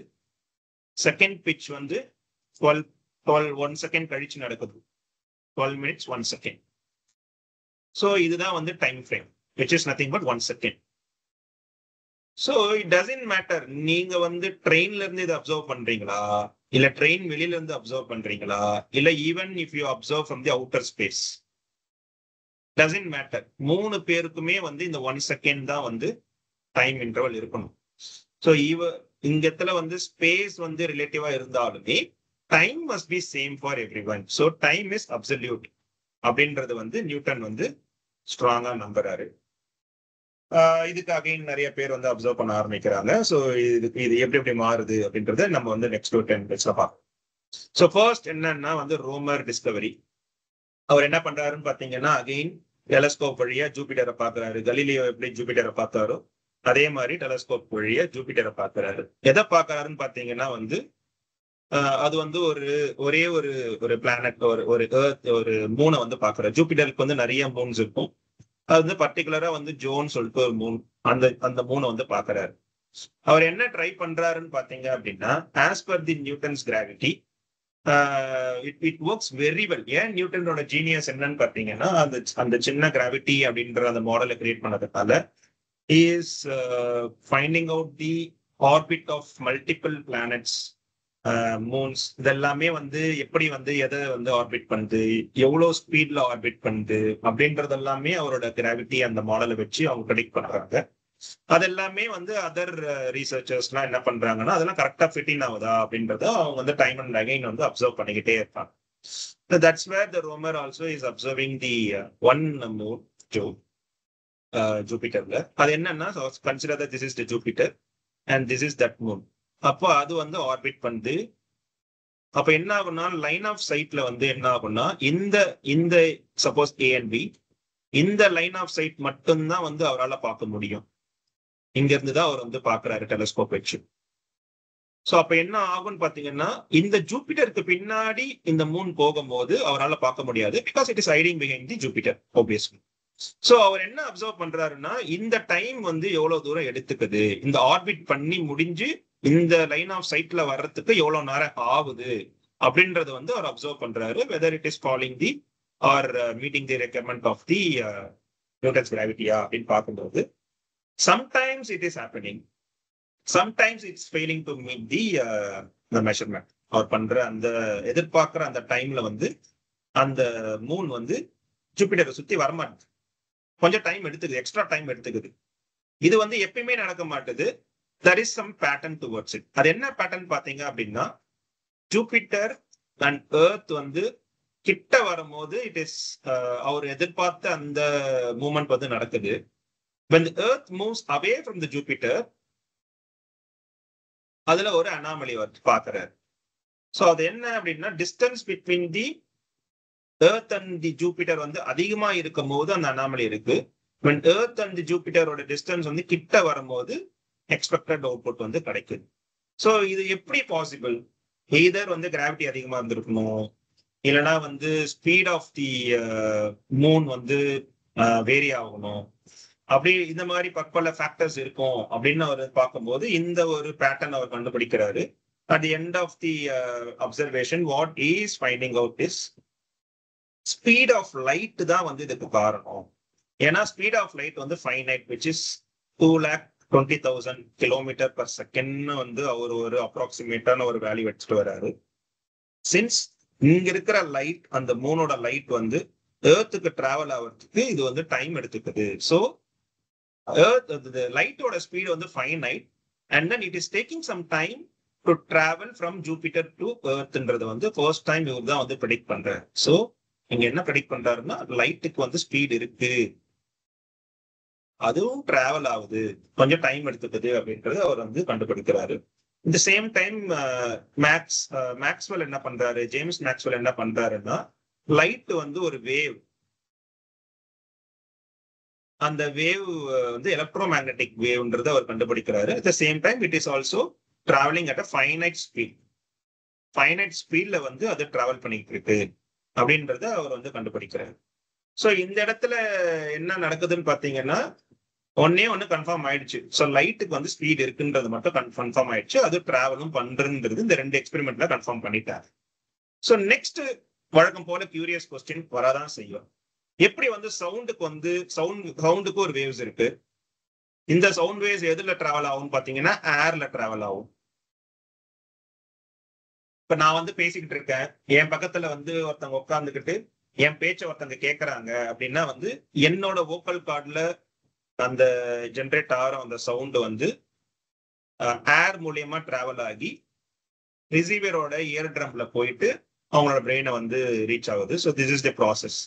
செகண்ட் பிட்ச் வந்து 1 செகண்ட் கழிச்சு நடக்குது. 12 minutes 1 second. ஸோ இதுதான் வந்து time frame, which is nothing but 1 second. So it doesn't matter நீங்க வந்து ட்ரெயின்ல இருந்து இதை அப்சர்வ் பண்றீங்களா, இல்ல ட்ரெயின் வெளியில இருந்து அப்சர்வ் பண்றீங்களா, இல்ல even if you observe from the outer space, doesn't matter. 3 பேருக்குமே வந்து இந்த 1 செகண்ட் தான் வந்து டைம் இன்டர்வல் இருக்கணும். ஸோ இங்கத்துல வந்து ஸ்பேஸ் வந்து ரிலேட்டிவா இருந்தாலுமே time must be same for every one. So time is absolute அப்படின்றது வந்து நியூட்டன் வந்து ஸ்ட்ராங்கா நம்புறாரு. இதுக்கு அகைன் நிறைய பேர் வந்து அப்சர்வ் பண்ண ஆரம்பிக்கிறாங்க. ஸோ இது எப்படி மாறுது அப்படின்றத நம்ம வந்து நெக்ஸ்ட் 10 minutes பார்ப்போம். ஸோ ஃபர்ஸ்ட் என்னன்னா வந்து ரோமர் டிஸ்கவரி. அவர் என்ன பண்றாருன்னு பாத்தீங்கன்னா, அகைன் டெலஸ்கோப் வழியா ஜூபிட்டரை பாக்குறாரு. கலீலியோ எப்படி ஜூபிட்டரை பார்த்தாரோ அதே மாதிரி டெலஸ்கோப் வழியா ஜூபிட்டரை பாக்குறாரு. எதை பாக்குறாருன்னு பாத்தீங்கன்னா வந்து அது வந்து ஒரே ஒரு பிளானட், ஒரு எர்த், ஒரு மூனை வந்து பாக்குறாரு. ஜூபிட்டருக்கு வந்து நிறைய மூன்ஸ் இருக்கும். அது வந்து பர்டிகுலரா வந்து ஜோன் சொல்லிட்டு ஒரு மூன், அந்த மூனை வந்து பாக்குறாரு. அவர் என்ன ட்ரை பண்றாருன்னு பாத்தீங்க அப்படின்னா, as per the Newton's gravity it works very well. ஏன் நியூட்டனோட ஜீனியஸ் என்னன்னு பாத்தீங்கன்னா, அந்த சின்ன கிராவிட்டி அப்படின்ற அந்த மாடலை கிரியேட் பண்ணதுனால is finding out the orbit of multiple planets, moons. இதெல்லாமே வந்து எப்படி வந்து எதை வந்து ஆர்பிட் பண்ணுது, எவ்வளவு ஸ்பீட்ல ஆர்பிட் பண்ணுது அப்படின்றது எல்லாமே அவரோட கிராவிட்டி அந்த மாடலை வச்சு அவங்க ப்ரெடிக்ட் பண்றாங்க. அதெல்லாமே வந்து அதர் ரீசர்ச்சர்ஸ்லாம் என்ன பண்றாங்கன்னா, அதெல்லாம் கரெக்டா ஃபிட்டிங் ஆகுதா அப்படின்றத அவங்க வந்து டைம் அண்ட் அகைன் வந்து அப்சர்வ் பண்ணிக்கிட்டே இருப்பாங்க. That's where the Romer also is observing the one moon ஜூபிட்டர்ல. அது என்னன்னா, consider that this is the Jupiter and this is that moon. அப்போ அது வந்து ஆர்பிட் பண்ணுது. அப்ப என்ன ஆகும்னா, லைன் ஆஃப் சைட்ல வந்து என்ன ஆகும்னா, இந்த சப்போஸ் ஏ அண்ட் பி, இந்த லைன் ஆஃப் சைட் மட்டும்தான் வந்து அவரால் பார்க்க முடியும். இங்க இருந்துதான் அவர் வந்து பாக்குறாரு டெலஸ்கோப் வச்சு. சோ அப்ப என்ன ஆகும்னு பாத்தீங்கன்னா, இந்த ஜூபிட்டருக்கு பின்னாடி இந்த மூன் போகும்போது அவரால் பார்க்க முடியாது. Because it is hiding behind the Jupiter obviously. So அவர் என்ன அப்சர்வ் பண்றாருன்னா, இந்த டைம் வந்து எவ்வளவு தூரம் எடுத்துக்குது, இந்த ஆர்பிட் பண்ணி முடிஞ்சு இந்த லைன் ஆஃப் சைட்ல வர்றதுக்கு எவ்வளவு நேரம் ஆகுது அப்படின்றது வந்து அவர் அப்சர்வ் பண்றாரு. Whether it is following the or meeting the requirement of the Newton's கிராவிட்டியா அப்படின்னு பார்க்கும்போது, sometimes it is happening, sometimes it's failing to meet the measurement. அவர் பண்ற அந்த எதிர்பார்க்கிற அந்த டைம்ல வந்து அந்த மூன் வந்து ஜூபிட்டரை சுத்தி வரமாட்டேது. கொஞ்சம் டைம் எடுத்துக்குது, எக்ஸ்ட்ரா டைம் எடுத்துக்குது. இது வந்து எப்பயுமே நடக்க மாட்டுது. there is some pattern towards it. அது என்ன பேட்டர்ன் பாத்தீங்க அப்படின்னா, ஜூபிட்டர் அண்ட் எர்த் வந்து கிட்ட வரும்போது இட் இஸ் அவர் எதிர்பார்த்த அந்த மூமெண்ட் வந்து நடக்குது. when the earth moves away from the Jupiter, அதுல ஒரு அனாமலி வந்து பாக்குறாரு. சோ அது என்ன அப்படின்னா, distance between the earth and the Jupiter வந்து அதிகமா இருக்கும் போது அந்த அனாமலி இருக்கு. when எர்த் அண்ட் ஜூபிட்டரோட டிஸ்டன்ஸ் வந்து கிட்ட வரும்போது எக்ஸ்பெக்டட் அவுட்புட் வந்து கிடைக்குது. சோ இது எப்படி பாசிபிள்? எய்தர் வந்து கிராவிட்டி அதிகமா இருந்திருக்கணும், இல்லைன்னா வந்து ஸ்பீட் ஆஃப் தி மூன் வந்து வேரி ஆகணும், அப்படி இந்த மாதிரி பற்பல ஃபேக்டர்ஸ் இருக்கும் அப்படின்னு அவர் பார்க்கும்போது இந்த ஒரு பேட்டர்ன் அவர் கண்டுபிடிக்கிறாரு. At the end of the observation what is finding out is speed of light தான் வந்து இதுக்கு காரணம். ஏன்னா ஸ்பீட் ஆஃப் லைட் வந்து finite, which is 2,20,000 kilometre per second வந்து அவர் ஒரு அப்ராக்சிமேட்டான ஒரு வேல்யூ எடுத்துட்டு வர்றாரு. சின்ஸ் இங்க இருக்கிற லைட், அந்த மூனோட லைட் வந்து எர்த்துக்கு டிராவல் ஆகிறதுக்கு இது வந்து டைம் எடுத்துக்குது. ஸோ லைட்டோட ஸ்பீட் வந்து finite and then it is taking some time to travel from Jupiter to எர்த்ன்றது வந்து ஃபர்ஸ்ட் டைம் இவர் தான் வந்து ப்ரெடிக்ட் பண்றாரு. ஸோ இங்க என்ன ப்ரெடிக்ட் பண்றாருன்னா, லைட்டுக்கு வந்து ஸ்பீட் இருக்கு, அதுவும் டிராவல் ஆகுது, கொஞ்சம் டைம் எடுத்துக்குது அப்படின்றது அவர் வந்து கண்டுபிடிக்கிறாரு. இந்த சேம் டைம் மேக்ஸ்வெல் என்ன பண்றாரு, ஜேம்ஸ் மேக்ஸ்வெல் என்ன பண்றாருன்னா, லைட் வந்து ஒரு வேவ், அந்த வேவ் வந்து எலக்ட்ரோ மேக்னெட்டிக் வேவ்ன்றது அவர் கண்டுபிடிக்கிறாரு. At the same time it is also travelling at a finite speed, finite ஸ்பீட்ல வந்து அது டிராவல் பண்ணிட்டு இருக்கு அப்படின்றத அவர் வந்து கண்டுபிடிக்கிறாரு. ஸோ இந்த இடத்துல என்ன நடக்குதுன்னு பாத்தீங்கன்னா, ஒன்னே ஒன்னு கன்ஃபார்ம் ஆயிடுச்சு. ஸோ லைட்டுக்கு வந்து ஸ்பீட் இருக்குன்றது மட்டும் கன்ஃபார்ம் ஆயிடுச்சு, அது டிராவலும் பண்றதுன்றது இந்த ரெண்டு எக்ஸ்பெரிமெண்ட்ல கன்ஃபார்ம் பண்ணிட்டாரு. ஸோ நெக்ஸ்ட் வழக்கம் போல கியூரியஸ் கொஸ்டின் வராதான் செய்யும். எப்படி வந்து சவுண்டுக்கு வந்து சவுண்டுக்கு ஒரு வேவ்ஸ் இருக்கு, இந்த சவுண்ட் வேவ்ஸ் எதுல டிராவல் ஆகும் பாத்தீங்கன்னா ஏர்ல டிராவல் ஆகும். இப்ப நான் வந்து பேசிக்கிட்டு இருக்கேன், என் பக்கத்துல வந்து ஒருத்தவங்க உட்காந்துக்கிட்டு என் பேச்ச ஒருத்தவங்க கேட்கறாங்க அப்படின்னா வந்து என்னோட வோக்கல் கார்ட்ல அந்த ஜென்ரேட் ஆகிற அந்த சவுண்ட் வந்து ஏர் மூலியமா டிராவல் ஆகி ரிசீவரோட இயர் ட்ரம்ல போயிட்டு அவங்களோட பிரெயினை வந்து ரீச் ஆகுது. So this is the process.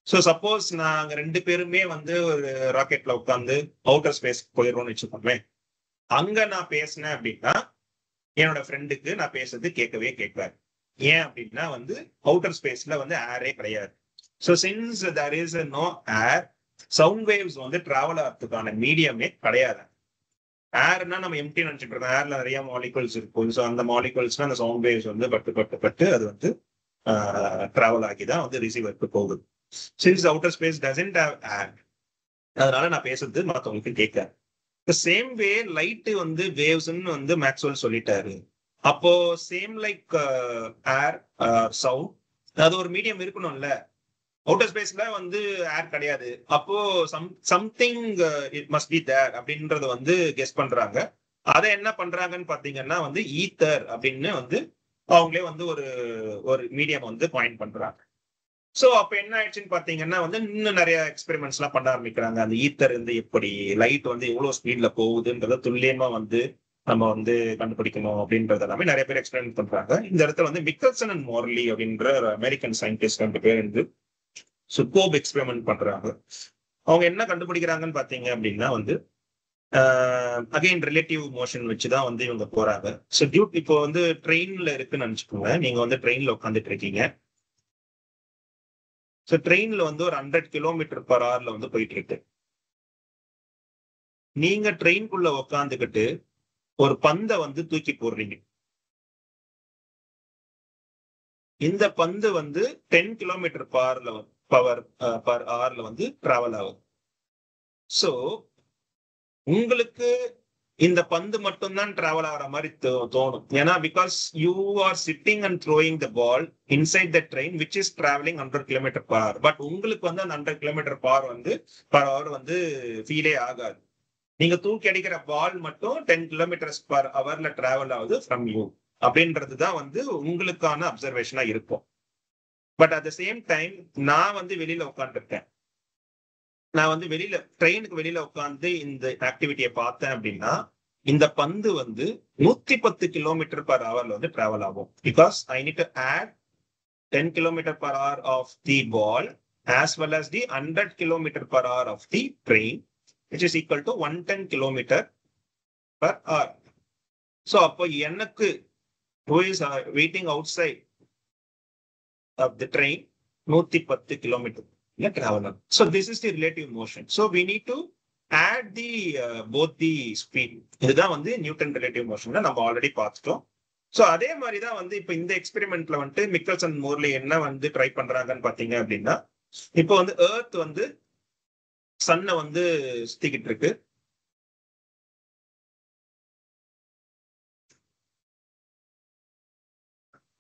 So suppose நாங்க ரெண்டு பேருமே வந்து ஒரு ராக்கெட்ல உட்காந்து அவுட்டர் ஸ்பேஸ் போயிடுறோம்னு வச்சுக்கோமே, அங்க நான் பேசினேன் அப்படின்னா என்னோட ஃப்ரெண்டுக்கு நான் பேசுறது கேட்கவே கேட்காது. ஏன் அப்படின்னா வந்து அவுட்டர் ஸ்பேஸ்ல வந்து ஏரே கிடையாது. So since there is no air, sound waves வந்து டிராவல் ஆகிறதுக்கான மீடியமே கிடையாது. ஏர்னா நம்ம எம்டி நினைச்சிட்டு இருக்கோம், ஏர்ல நிறைய மாலிகுல்ஸ் இருக்கும். ஸோ அந்த மாலிகுல்ஸ்னா அந்த சவுண்ட் வேவ்ஸ் வந்து பட்டு பட்டு பட்டு அது வந்து டிராவல் ஆகி தான் வந்து ரிசீவருக்கு போகுது. Since outer space doesn't have air, அதனால நான் பேசுறது மற்றவங்களுக்கு கேட்காது. சேம் வே லைட் வந்து வேவ்ஸ்ன்னு வந்து மேக்ஸ்வெல் சொல்லிட்டாரு. அப்போ சேம் லைக் ஏர் சவுண்ட், அது ஒரு மீடியம் இருக்கணும்ல. அவுட்டர் ஸ்பேஸ்ல வந்து ஏர் கிடையாது, அப்போ something it must be there அப்படின்றத வந்து கெஸ் பண்றாங்க. அதை என்ன பண்றாங்கன்னு பாத்தீங்கன்னா வந்து ஈத்தர் அப்படின்னு வந்து அவங்களே வந்து ஒரு மீடியம் வந்து பாயிண்ட் பண்றாங்க. ஸோ அப்ப என்ன ஆயிடுச்சுன்னு பாத்தீங்கன்னா வந்து இன்னும் நிறைய எக்ஸ்பெரிமெண்ட்ஸ் எல்லாம் பண்ண ஆரம்பிக்கிறாங்க. அந்த ஈத்தர் வந்து எப்படி லைட் வந்து எவ்வளவு ஸ்பீட்ல போகுதுன்றத துல்லியமா வந்து நம்ம வந்து கண்டுபிடிக்கணும் அப்படின்றது எல்லாமே நிறைய பேர் எக்ஸ்பெரிமெண்ட் பண்றாங்க. இந்த இடத்துல வந்து மிக்கல்சன் அண்ட் மார்லி அப்படின்ற ஒரு அமெரிக்கன் சயின்டிஸ்ட் 2 பேர் வந்து சூப்பர்ப் எக்ஸ்பெரிமெண்ட் பண்றாங்க. அவங்க என்ன கண்டுபிடிக்கிறாங்கன்னு பாத்தீங்க அப்படின்னா வந்து அகைன் ரிலேட்டிவ் மோஷன் வச்சுதான் வந்து இவங்க போறாங்க. ஸோ இப்போ வந்து ட்ரெயின்ல இருக்குன்னு நினைச்சுக்கோங்க, நீங்க வந்து ட்ரெயின்ல உட்காந்துட்டு இருக்கீங்க. ஸோ ட்ரெயின்ல வந்து ஒரு 100 km/h வந்து போயிட்டு இருக்கு. நீங்க ட்ரெயின்குள்ள உட்காந்துக்கிட்டு ஒரு பந்தை வந்து தூக்கி போடுறீங்க. இந்த பந்து வந்து 10 km/h வந்து டிராவல் ஆகும். ஸோ உங்களுக்கு இந்த பந்து மட்டும்தான் டிராவல் ஆகிற மாதிரி தோணும். ஏன்னா because you are sitting and throwing the ball inside the train which is travelling 100 km/h. But உங்களுக்கு வந்து அந்த 100 km/h வந்து பர் ஹவர் வந்து ஃபீலே ஆகாது. நீங்க தூக்கி அடிக்கிற பால் மட்டும் 10 km/h டிராவல் ஆகுது ஃப்ரம் யூ அப்படின்றதுதான் வந்து உங்களுக்கான அப்சர்வேஷனா இருக்கும். But at the same time நான் வந்து வெளியில உட்காந்துருக்கேன், நான் வந்து ட்ரெயினுக்கு வெளியில உட்காந்து இந்த ஆக்டிவிட்டியை பார்த்தேன் அப்படின்னா இந்த பந்து வந்து 110 km/h வந்து டிராவல் ஆகும். Because I need to add 10 km/h of the ball as well as the 100 km/h of the train, which is equal to 110 km/h. So அப்போ எனக்கு who is waiting outside of the train 110 kilometre traveler. So this is the relative motion. So we need to add the both the speed. இதுதான் வந்து Newton relative motion நம்ம already பார்த்துட்டோம். So அதே மாதிரி தான் வந்து இப்போ இந்த எக்ஸ்பெரிமெண்ட்ல வந்துட்டு மிக்கல்சன் மோர்லி என்ன வந்து ட்ரை பண்றாங்கன்னு பாத்தீங்க அப்படின்னா, இப்போ வந்து எர்த் வந்து சன்னை வந்து சுத்திக்கிட்டு இருக்கு.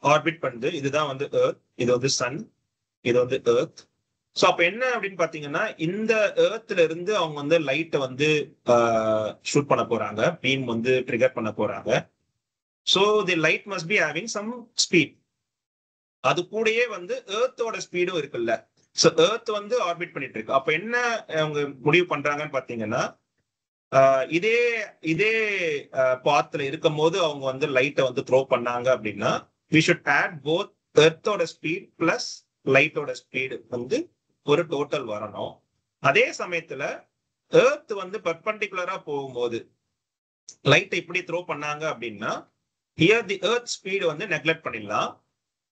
ஆர்பிட் பண்ணுது. இதுதான் வந்து எர்த், இது வந்து சன், இது வந்து எர்த். ஸோ அப்ப என்ன அப்படின்னு பாத்தீங்கன்னா, இந்த எர்த்ல இருந்து அவங்க வந்து லைட்டை வந்து ஷூட் பண்ண போறாங்க, பீம் வந்து ட்ரிகர் பண்ண போறாங்க. So the light must be having some speed. அது கூடயே வந்து எர்த்தோட ஸ்பீடும் இருக்குல்ல. ஸோ எர்த் வந்து ஆர்பிட் பண்ணிட்டு இருக்கு. அப்ப என்ன அவங்க முடிவு பண்றாங்கன்னு பாத்தீங்கன்னா, இதே இதே பாத்துல இருக்கும் போது அவங்க வந்து லைட்டை வந்து த்ரோ பண்ணாங்க அப்படின்னா, we should add both எர்த்தோட ஸ்பீட் பிளஸ் லைட்டோட ஸ்பீடு வந்து ஒரு டோட்டல் வரணும். அதே சமயத்துல எர்த் வந்து பெர்பெண்டிகுலரா போகும்போது லைட்டை இப்படி த்ரோ பண்ணாங்க அப்படின்னா, here the earth speed வந்து நெக்லெக்ட் பண்ணிடலாம்.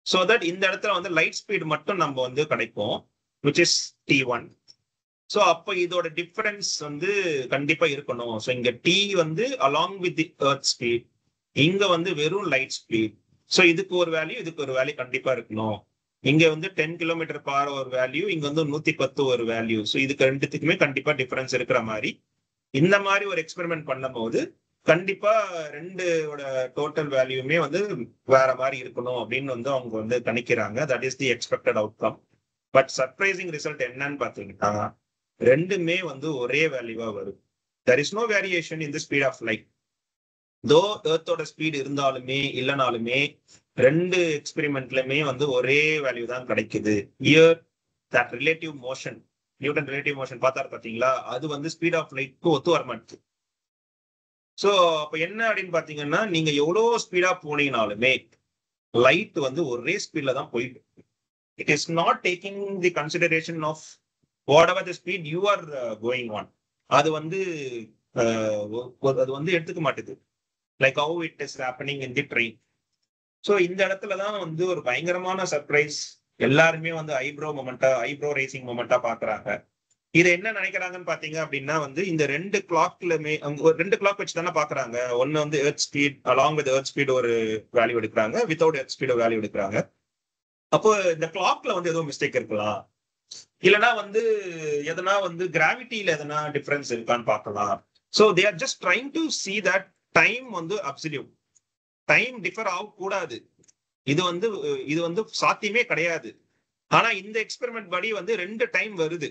so that இந்த இடத்துல வந்து லைட் ஸ்பீட் மட்டும் நம்ம வந்து கிடைக்கும், which is t1. ஸோ அப்போ இதோட டிஃபரன்ஸ் வந்து கண்டிப்பா இருக்கணும். ஸோ இங்க t வந்து along with the earth speed, இங்க வந்து வெறும் லைட் ஸ்பீட். ஸோ இதுக்கு ஒரு வேல்யூ, இதுக்கு ஒரு வேல்யூ கண்டிப்பா இருக்கணும். இங்க வந்து 10 கிலோமீட்டர் பார் ஒரு வேல்யூ, இங்க வந்து 110 ஒரு வேல்யூ. ஸோ இதுக்கு ரெண்டுத்துக்குமே கண்டிப்பா டிஃபரன்ஸ் இருக்கிற மாதிரி இந்த மாதிரி ஒரு எக்ஸ்பெரிமெண்ட் பண்ணும்போது கண்டிப்பா ரெண்டோட டோட்டல் வேல்யூமே வந்து வேற மாதிரி இருக்கணும் அப்படின்னு வந்து அவங்க வந்து கணிக்கிறாங்க. That is the expected outcome. But surprising result என்னன்னு பாத்தீங்கன்னா, ரெண்டுமே வந்து ஒரே வேல்யூவா வரும். there is no variation in the speed of light. தோ எர்த்தோட ஸ்பீட் இருந்தாலுமே இல்லைனாலுமே ரெண்டு எக்ஸ்பெரிமெண்ட்லயுமே வந்து ஒரே வேல்யூ தான் கிடைக்குது. Year that relative motion, Newton relative motion பார்த்தாரு பாத்தீங்களா, அது வந்து ஸ்பீட் ஆஃப் லைட்க்கு ஒத்து வர மாட்டேங்குது. ஸோ அப்ப என்ன அப்படின்னு பாத்தீங்கன்னா, நீங்க எவ்வளவு ஸ்பீடா போனீங்கனாலுமே லைட் வந்து ஒரே ஸ்பீட்ல தான் போயிட்டு, it is not taking the consideration of whatever the speed you are going on. அது வந்து அது வந்து எடுத்துக்க மாட்டேது. Like how it is happening in the train. So இந்த இடத்துல தான் வந்து ஒரு பயங்கரமான சர்ப்ரைஸ். எல்லாருமே வந்து ஐப்ரோ ரேசிங் மொமெண்டா பாக்குறாங்க. இதை என்ன நினைக்கிறாங்கன்னு பாத்தீங்க அப்படின்னா, வந்து இந்த ரெண்டு கிளாக்லுமே ரெண்டு கிளாக் வச்சு தானே பாக்குறாங்க. ஒன்னு வந்து earth speed along with earth speed ஒரு வேல்யூ எடுக்கிறாங்க, வித்தவுட் எர்த் ஸ்பீட் ஒரு வேல்யூ எடுக்கிறாங்க. அப்போ இந்த கிளாக்ல வந்து ஏதோ மிஸ்டேக் இருக்கலாம், இல்லைன்னா வந்து எதனா வந்து கிராவிட்டியில எதனா டிஃபரன்ஸ் இருக்கான்னு பார்க்கலாம். So they are just trying to see that time வந்து அப்சல்யூட், டைம் டிஃபர் ஆகக்கூடாது. இது வந்து சாத்தியமே கிடையாது. ஆனா இந்த எக்ஸ்பெரிமெண்ட் படி வந்து ரெண்டு டைம் வருது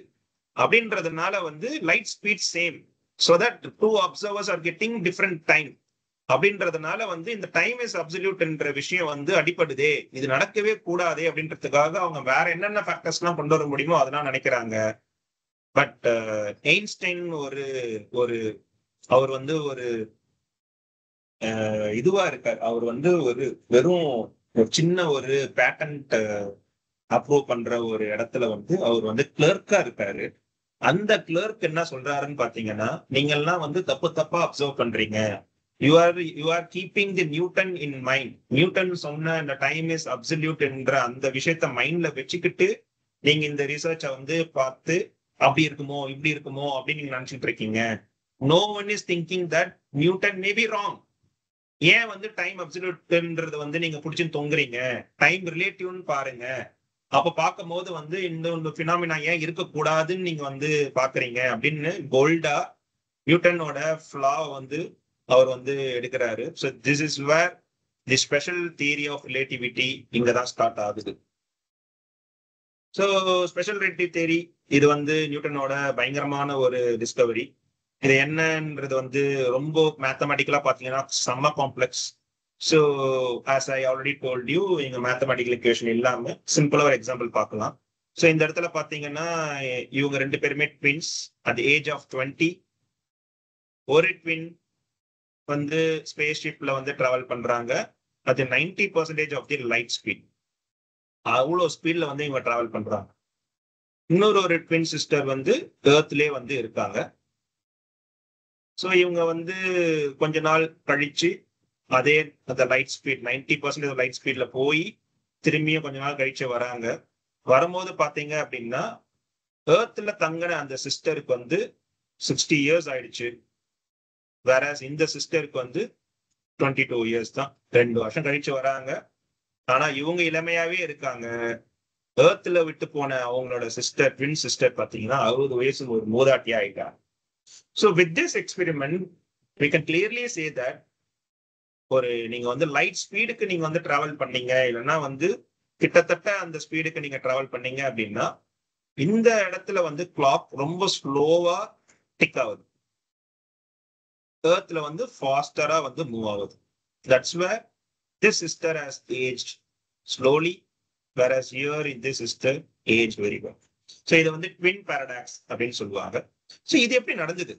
அப்படின்றதுனால வந்து light speed same, so that two observers are getting different time அப்படின்றதுனால வந்து இந்த டைம் இஸ் அப்சல்யூட் என்ற விஷயம் வந்து அடிபடுதே, இது நடக்கவே கூடாதே அப்படின்றதுக்காக அவங்க வேற என்னென்ன ஃபேக்டர்ஸ் எல்லாம் கொண்டு வர முடியுமோ அதெல்லாம் நினைக்கிறாங்க. பட் எயின்ஸ்டைன் ஒரு அவர் வந்து ஒரு இதுவா இருக்கார். அவர் வந்து ஒரு வெறும் ஒரு சின்ன ஒரு பேட்டன்ட் அப்ரூவ் பண்ற ஒரு இடத்துல வந்து அவர் வந்து கிளர்க்கா இருக்காரு. அந்த கிளர்க் என்ன சொல்றாருன்னு பாத்தீங்கன்னா, நீங்க எல்லாம் வந்து தப்பா அப்சர்வ் பண்றீங்க. You are keeping the Newton in mind. Newton சொன்ன இந்த டைம் இஸ் அப்சல்யூட் என்ற அந்த விஷயத்த மைண்ட்ல வச்சுக்கிட்டு நீங்க இந்த ரிசர்ச்சை வந்து பார்த்து அப்படி இருக்குமோ இப்படி இருக்குமோ அப்படின்னு நீங்க நினைச்சிட்டு இருக்கீங்க. No one is thinking that Newton may be wrong. ஏன் வந்து டைம் அப்சல்யூட்ன்றது வந்து நீங்க பிடிச்சுன்னு தொங்குறீங்க, டைம் ரிலேட்டிவ்னு பாருங்க. அப்ப பார்க்கும் போது வந்து இந்த பினாமினா ஏன் இருக்கக்கூடாதுன்னு நீங்க வந்து பாக்குறீங்க அப்படின்னு கோல்டா நியூட்டனோட ஃப்ளா வந்து அவர் வந்து எடுக்கிறாரு. So this is where the special theory of relativity இங்கதான் ஸ்டார்ட் ஆகுது. ஸோ ஸ்பெஷல் ரிலேட்டிவ் தியரி இது வந்து நியூட்டனோட பயங்கரமான ஒரு டிஸ்கவரி. இது என்னன்றது வந்து ரொம்ப மேத்தமெட்டிக்கலா பாத்தீங்கன்னா செம்ம complex. So as I already told you, இங்க மேத்தமெட்டிக்கல் இக்குவேஷன் இல்லாம சிம்பிளா ஒரு எக்ஸாம்பிள் பார்க்கலாம். ஸோ இந்த இடத்துல பாத்தீங்கன்னா இவங்க ரெண்டு பேருமே ட்வின்ஸ் அட் ஏஜ் ஆஃப் 20. ஒரு ட்வின் வந்து ஸ்பேஸ் ஷிப்ல வந்து டிராவல் பண்றாங்க. அது 90% ஆஃப் தி லைட் ஸ்பீட், அவ்வளோ ஸ்பீட்ல வந்து இவங்க டிராவல் பண்றாங்க. இன்னொரு ட்வின் சிஸ்டர் வந்து எர்த்லயே வந்து இருக்காங்க. ஸோ இவங்க வந்து கொஞ்ச நாள் கழிச்சு அதே அந்த லைட் ஸ்பீட் 90% லைட் ஸ்பீட்ல போய் திரும்பியும் கொஞ்ச நாள் கழிச்சு வராங்க. வரும்போது பாத்தீங்க அப்படின்னா ஏர்த்ல தங்கின அந்த சிஸ்டருக்கு வந்து 60 இயர்ஸ் ஆயிடுச்சு. வேற இந்த சிஸ்டருக்கு வந்து 22 இயர்ஸ் தான், 2 வருஷம் கழிச்சு வராங்க. ஆனா இவங்க இளமையாவே இருக்காங்க. ஏர்த்ல விட்டு போன அவங்களோட சிஸ்டர், ட்வின் சிஸ்டர் பாத்தீங்கன்னா 60 வயசு ஒரு மூதாட்டியா ஆயிட்டாங்க. So with this experiment we can clearly say that ஒரு நீங்க வந்து லைட் ஸ்பீடுக்கு நீங்க வந்து டிராவல் பண்ணீங்க, இல்லைன்னா வந்து கிட்டத்தட்ட அந்த ஸ்பீடுக்கு நீங்க டிராவல் பண்ணீங்க அப்படின்னா இந்த இடத்துல வந்து கிளாக் ரொம்ப ஸ்லோவா டிக் ஆகுது. ஏர்த்ல வந்து ஃபாஸ்டரா வந்து மூவ் ஆகுது. That's where this sister has aged slowly, whereas here in this sister age very well. So இது வந்து ட்வின் பாரடாக்ஸ் அப்படின்னு சொல்லுவாங்க. ஸோ இது எப்படி நடந்தது,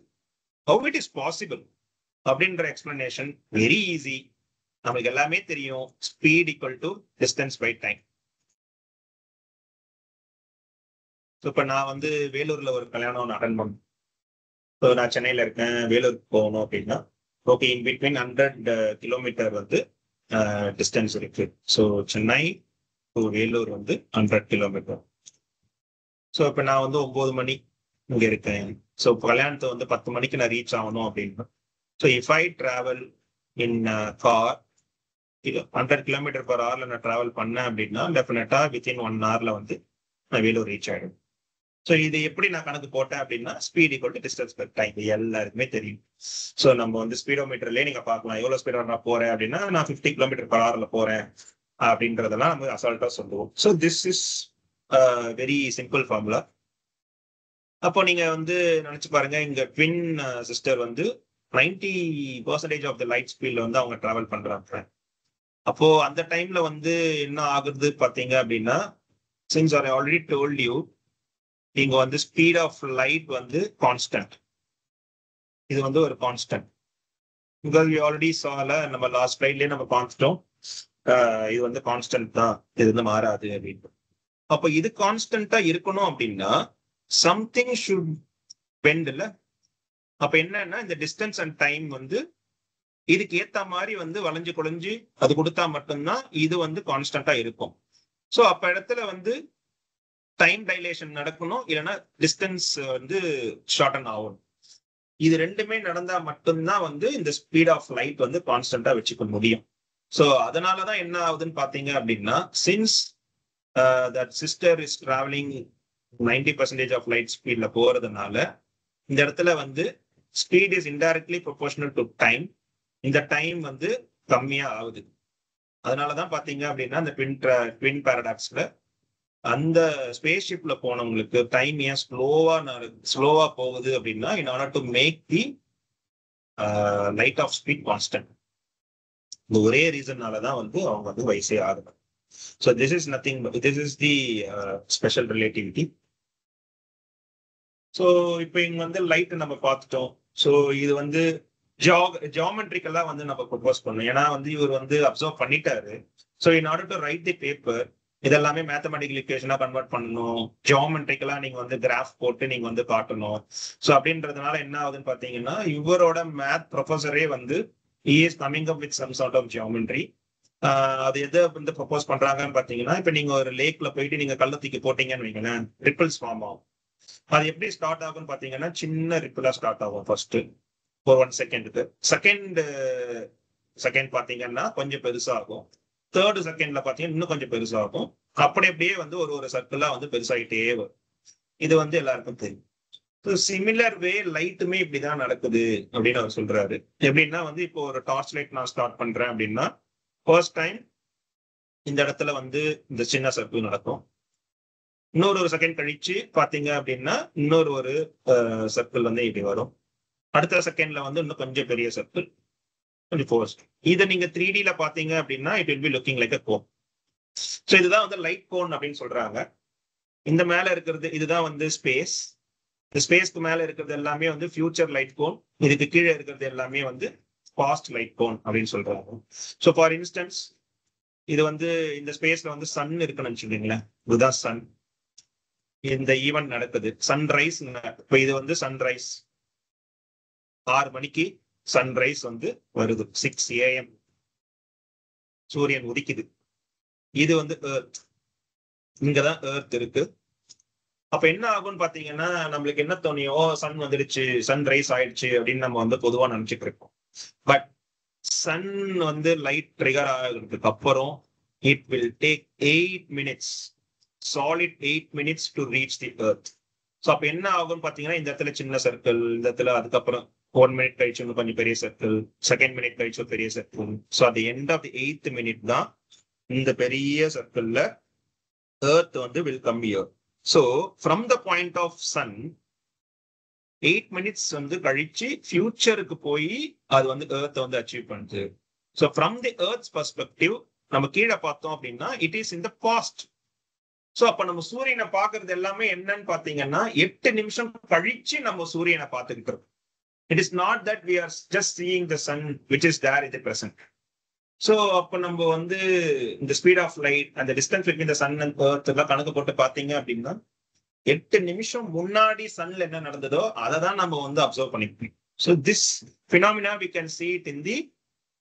how it is possible அப்படின்ற எக்ஸ்பிளனேஷன் வெரி ஈஸி. நமக்கு எல்லாமே தெரியும், speed equal to distance by time. இப்ப நான் வந்து வேலூர்ல ஒரு கல்யாணம் அட்டன் பண்ணேன். இப்போ நான் சென்னையில இருக்கேன், வேலூருக்கு போகணும் அப்படின்னா ஓகே, இன் பிட்வீன் 100 கிலோமீட்டர் வந்து டிஸ்டன்ஸ் இருக்கு. ஸோ சென்னை டு வேலூர் வந்து 100 கிலோமீட்டர். ஸோ இப்போ நான் வந்து 9 மணி இங்க இருக்கேன். ஸோ கல்யாணத்தை வந்து 10 மணிக்கு நான் ரீச் ஆகணும் அப்படின்னா, so if I travel in car 100 kilometre per ஹவர்ல நான் டிராவல் பண்ணேன் அப்படின்னா டெஃபினட்டா வித்தின் 1 ஹவர்ல வந்து நான் வேலூர் ரீச் ஆயிடும். ஸோ இது எப்படி நான் கணக்கு போட்டேன் அப்படின்னா speed equal to distance per time, எல்லாருக்குமே தெரியும். ஸோ நம்ம வந்து ஸ்பீடோமீட்டர்லேயே நீங்க பார்க்கலாம், எவ்வளவு ஸ்பீடா நான் போறேன் அப்படின்னா நான் 50 கிலோமீட்டர் பர் ஹவர்ல போறேன் அப்படின்றதெல்லாம் நம்ம அசால்ட்டா சொல்லுவோம். So this is very simple formula. அப்போ நீங்க வந்து நினைச்சு பாருங்க, இங்க ட்வின் சிஸ்டர் வந்து 90% ஆஃப் த லைட் ஸ்பீட்ல வந்து அவங்க டிராவல் பண்றாங்க. அப்போ அந்த டைம்ல வந்து என்ன ஆகுது பாத்தீங்க அப்படின்னா, since I already told you, இங்க வந்து ஸ்பீட் ஆஃப் லைட் வந்து கான்ஸ்டன்ட். இது வந்து ஒரு கான்ஸ்டன்ட். பிகாஸ் வி ஆல்ரெடி சால நம்ம லாஸ்ட் ஸ்லைட்லயே நம்ம பார்த்துட்டோம், இது வந்து கான்ஸ்டன்ட் தான், இது வந்து மாறாது அப்படின்னு. அப்போ இது கான்ஸ்டன்டா இருக்கணும் அப்படின்னா சம்திங் ஷுட் பெண்ட் இல்ல. அப்ப என்னன்னா இந்த டிஸ்டன்ஸ் அண்ட் டைம் வந்து இதுக்கு ஏத்த மாதிரி வந்து வளைஞ்சு குலைஞ்சு அது கொடுத்தா மட்டும்தான் இது வந்து கான்ஸ்டன்டா இருக்கும். ஸோ அப்ப இடத்துல வந்து டைம் டைலேஷன் நடக்கணும், இல்லைன்னா டிஸ்டன்ஸ் வந்து ஷார்டன் ஆகும். இது ரெண்டுமே நடந்தா மட்டும்தான் வந்து இந்த ஸ்பீட் ஆஃப் லைட் வந்து கான்ஸ்டன்டா வச்சுக்க முடியும். ஸோ அதனாலதான் என்ன ஆகுதுன்னு பாத்தீங்க அப்படின்னா, since that sister is travelling 90% of light ஸ்பீட்ல போறதுனால இந்த இடத்துல வந்து speed is indirectly proportional to time. இந்த டைம் வந்து கம்மியா ஆகுது. அதனாலதான் பாத்தீங்க அப்படின்னா இந்த ட்வின் பாரடாக்ஸ்ல அந்த ஸ்பேஸ் ஷிப்ல போனவங்களுக்கு டைம் ஏன் ஸ்லோவா போகுது அப்படின்னா, in order to make the light of speed constant. இந்த ஒரே ரீசன்னாலதான் வந்து அவங்க வந்து வயசே ஆகுது. So this is nothing, this is the special relativity. So இப்போ இங்க வந்து லைட் நம்ம பார்த்துட்டோம். ஸோ இது வந்து ஜியாமெட்ரிக்கலா வந்து நம்ம ப்ரொபோஸ் பண்ணோம். ஏன்னா வந்து இவர் வந்து அப்சர்வ் பண்ணிட்டாரு. So in order to right the paper இதெல்லாமே மேத்தமெட்டிக்கல் ஈக்குவேஷனா கன்வெர்ட் பண்ணணும், ஜியாமெட்ரிக்கலா நீங்க வந்து கிராஃப் போட்டு நீங்க வந்து காட்டணும். ஸோ அப்படின்றதுனால என்ன ஆகுதுன்னு பாத்தீங்கன்னா, இவரோட மேத் ப்ரொஃபஸரே வந்து he is coming up with some sort of geometry. அது எதை வந்து ப்ரொபோஸ் பண்றாங்கன்னு பாத்தீங்கன்னா, இப்ப நீங்க ஒரு லேக்ல போயிட்டு நீங்க கல்ல தூக்கி போட்டீங்கன்னு வைங்களேன், ரிப்பிள்ஸ் ஃபார்ம் ஆகும். அது எப்படி ஸ்டார்ட் ஆகும்னு பாத்தீங்கன்னா, சின்ன ரிப்பிளா ஸ்டார்ட் ஆகும் ஃபர்ஸ்ட் ஒரு 1 செகண்டுக்கு. செகண்ட் பாத்தீங்கன்னா கொஞ்சம் பெருசாகும். தேர்ட் செகண்ட்ல பாத்தீங்கன்னா இன்னும் கொஞ்சம் பெருசாகும். அப்படியே வந்து ஒரு சர்க்கிளா வந்து பெருசாகிட்டே வரும். இது வந்து எல்லாருக்கும் தெரியும். சிமிலர் வே லைட்டுமே இப்படிதான் நடக்குது அப்படின்னு அவர் சொல்றாரு. எப்படின்னா வந்து இப்போ ஒரு டார்ச் லைட் நான் ஸ்டார்ட் பண்றேன் அப்படின்னா, ஃபர்ஸ்ட் டைம் இந்த இடத்துல வந்து இந்த சின்ன சர்க்கிள் நடக்கும். இன்னொரு செகண்ட் கழிச்சு பாத்தீங்க அப்படின்னா இன்னொரு சர்க்கிள் வந்து இப்படி வரும். அடுத்த செகண்ட்ல வந்து இன்னும் கொஞ்சம் பெரிய சர்க்கிள், கொஞ்சம் ஃபோர்ஸ். இதை நீங்க 3Dல பாத்தீங்க அப்படின்னா it will be looking like a cone. So இதுதான் வந்து லைட் கோன் அப்படின்னு சொல்றாங்க. இந்த மேல இருக்கிறது இதுதான் வந்து ஸ்பேஸ். இந்த ஸ்பேஸ்க்கு மேல இருக்கிறது எல்லாமே வந்து ஃபியூச்சர் லைட் கோன். இதுக்கு கீழே இருக்கிறது எல்லாமே வந்து பாஸ்ட் லைட் கோன் அப்படின்னு சொல்றாங்க. ஸோ ஃபார் இன்ஸ்டன்ஸ் இது வந்து இந்த ஸ்பேஸ்ல வந்து சன் இருக்குன்னு வச்சுக்கோங்களேன். இதுதான் சன். இந்த ஈவெண்ட் நடக்குது, சன்ரைஸ். இப்போ இது வந்து சன்ரைஸ் 6 மணிக்கு சன்ரைஸ் வந்து வருது, 6 AM. சூரியன் உதிக்குது. இது வந்து எர்த், இங்கதான் எர்த் இருக்கு. அப்ப என்ன ஆகும்னு பாத்தீங்கன்னா நம்மளுக்கு என்ன தோணியோ சன் வந்துடுச்சு, சன் ரைஸ் ஆயிடுச்சு அப்படின்னு நம்ம வந்து பொதுவா நினைச்சிட்டு இருக்கோம். பட் சன் வந்து லைட் ட்ரிகர் ஆகிறதுக்கு அப்புறம் it will take 8 minutes, solid 8 minutes to reach the earth. So அப்ப என்ன ஆகும்னு பாத்தீங்கன்னா இந்த இடத்துல சின்ன சர்க்கிள், இந்த இடத்துல அதுக்கப்புறம் 1 minute கழிச்சு இன்னும் கொஞ்சம் பெரிய சர்க்கிள், செகண்ட் மினிட் கழிச்சு பெரிய circle. So at the end of the 8th minute தான் இந்த பெரிய சர்க்கிள்ல எர்த் வந்து will come here. So from the point of sun 8 minutes வந்து கழிச்சு ஃபியூச்சருக்கு போய் அது வந்து எர்த் வந்து அச்சீவ் பண்ணுது. So from the earth's perspective நம்ம கீழே பார்த்தோம் அப்படின்னா it is in the past. So அப்ப நம்ம சூரியனை பார்க்கறது எல்லாமே என்னன்னு பாத்தீங்கன்னா 8 நிமிஷம் கழிச்சு நம்ம சூரியனை பார்த்துக்கிட்டு இருக்கோம். It is not that we are just seeing the sun which is there in the present. So அப்போ நம்ம வந்து இந்த ஸ்பீட் ஆஃப் லைட், அந்த distance between the sun and earth எல்லாம் கணக்கு போட்டு பாத்தீங்க அப்படின்னா 8 நிமிஷம் முன்னாடி சன்ல என்ன நடந்ததோ அதை தான் நம்ம வந்து அப்சர்வ் பண்ணிப்போம். So this phenomena we can see it in the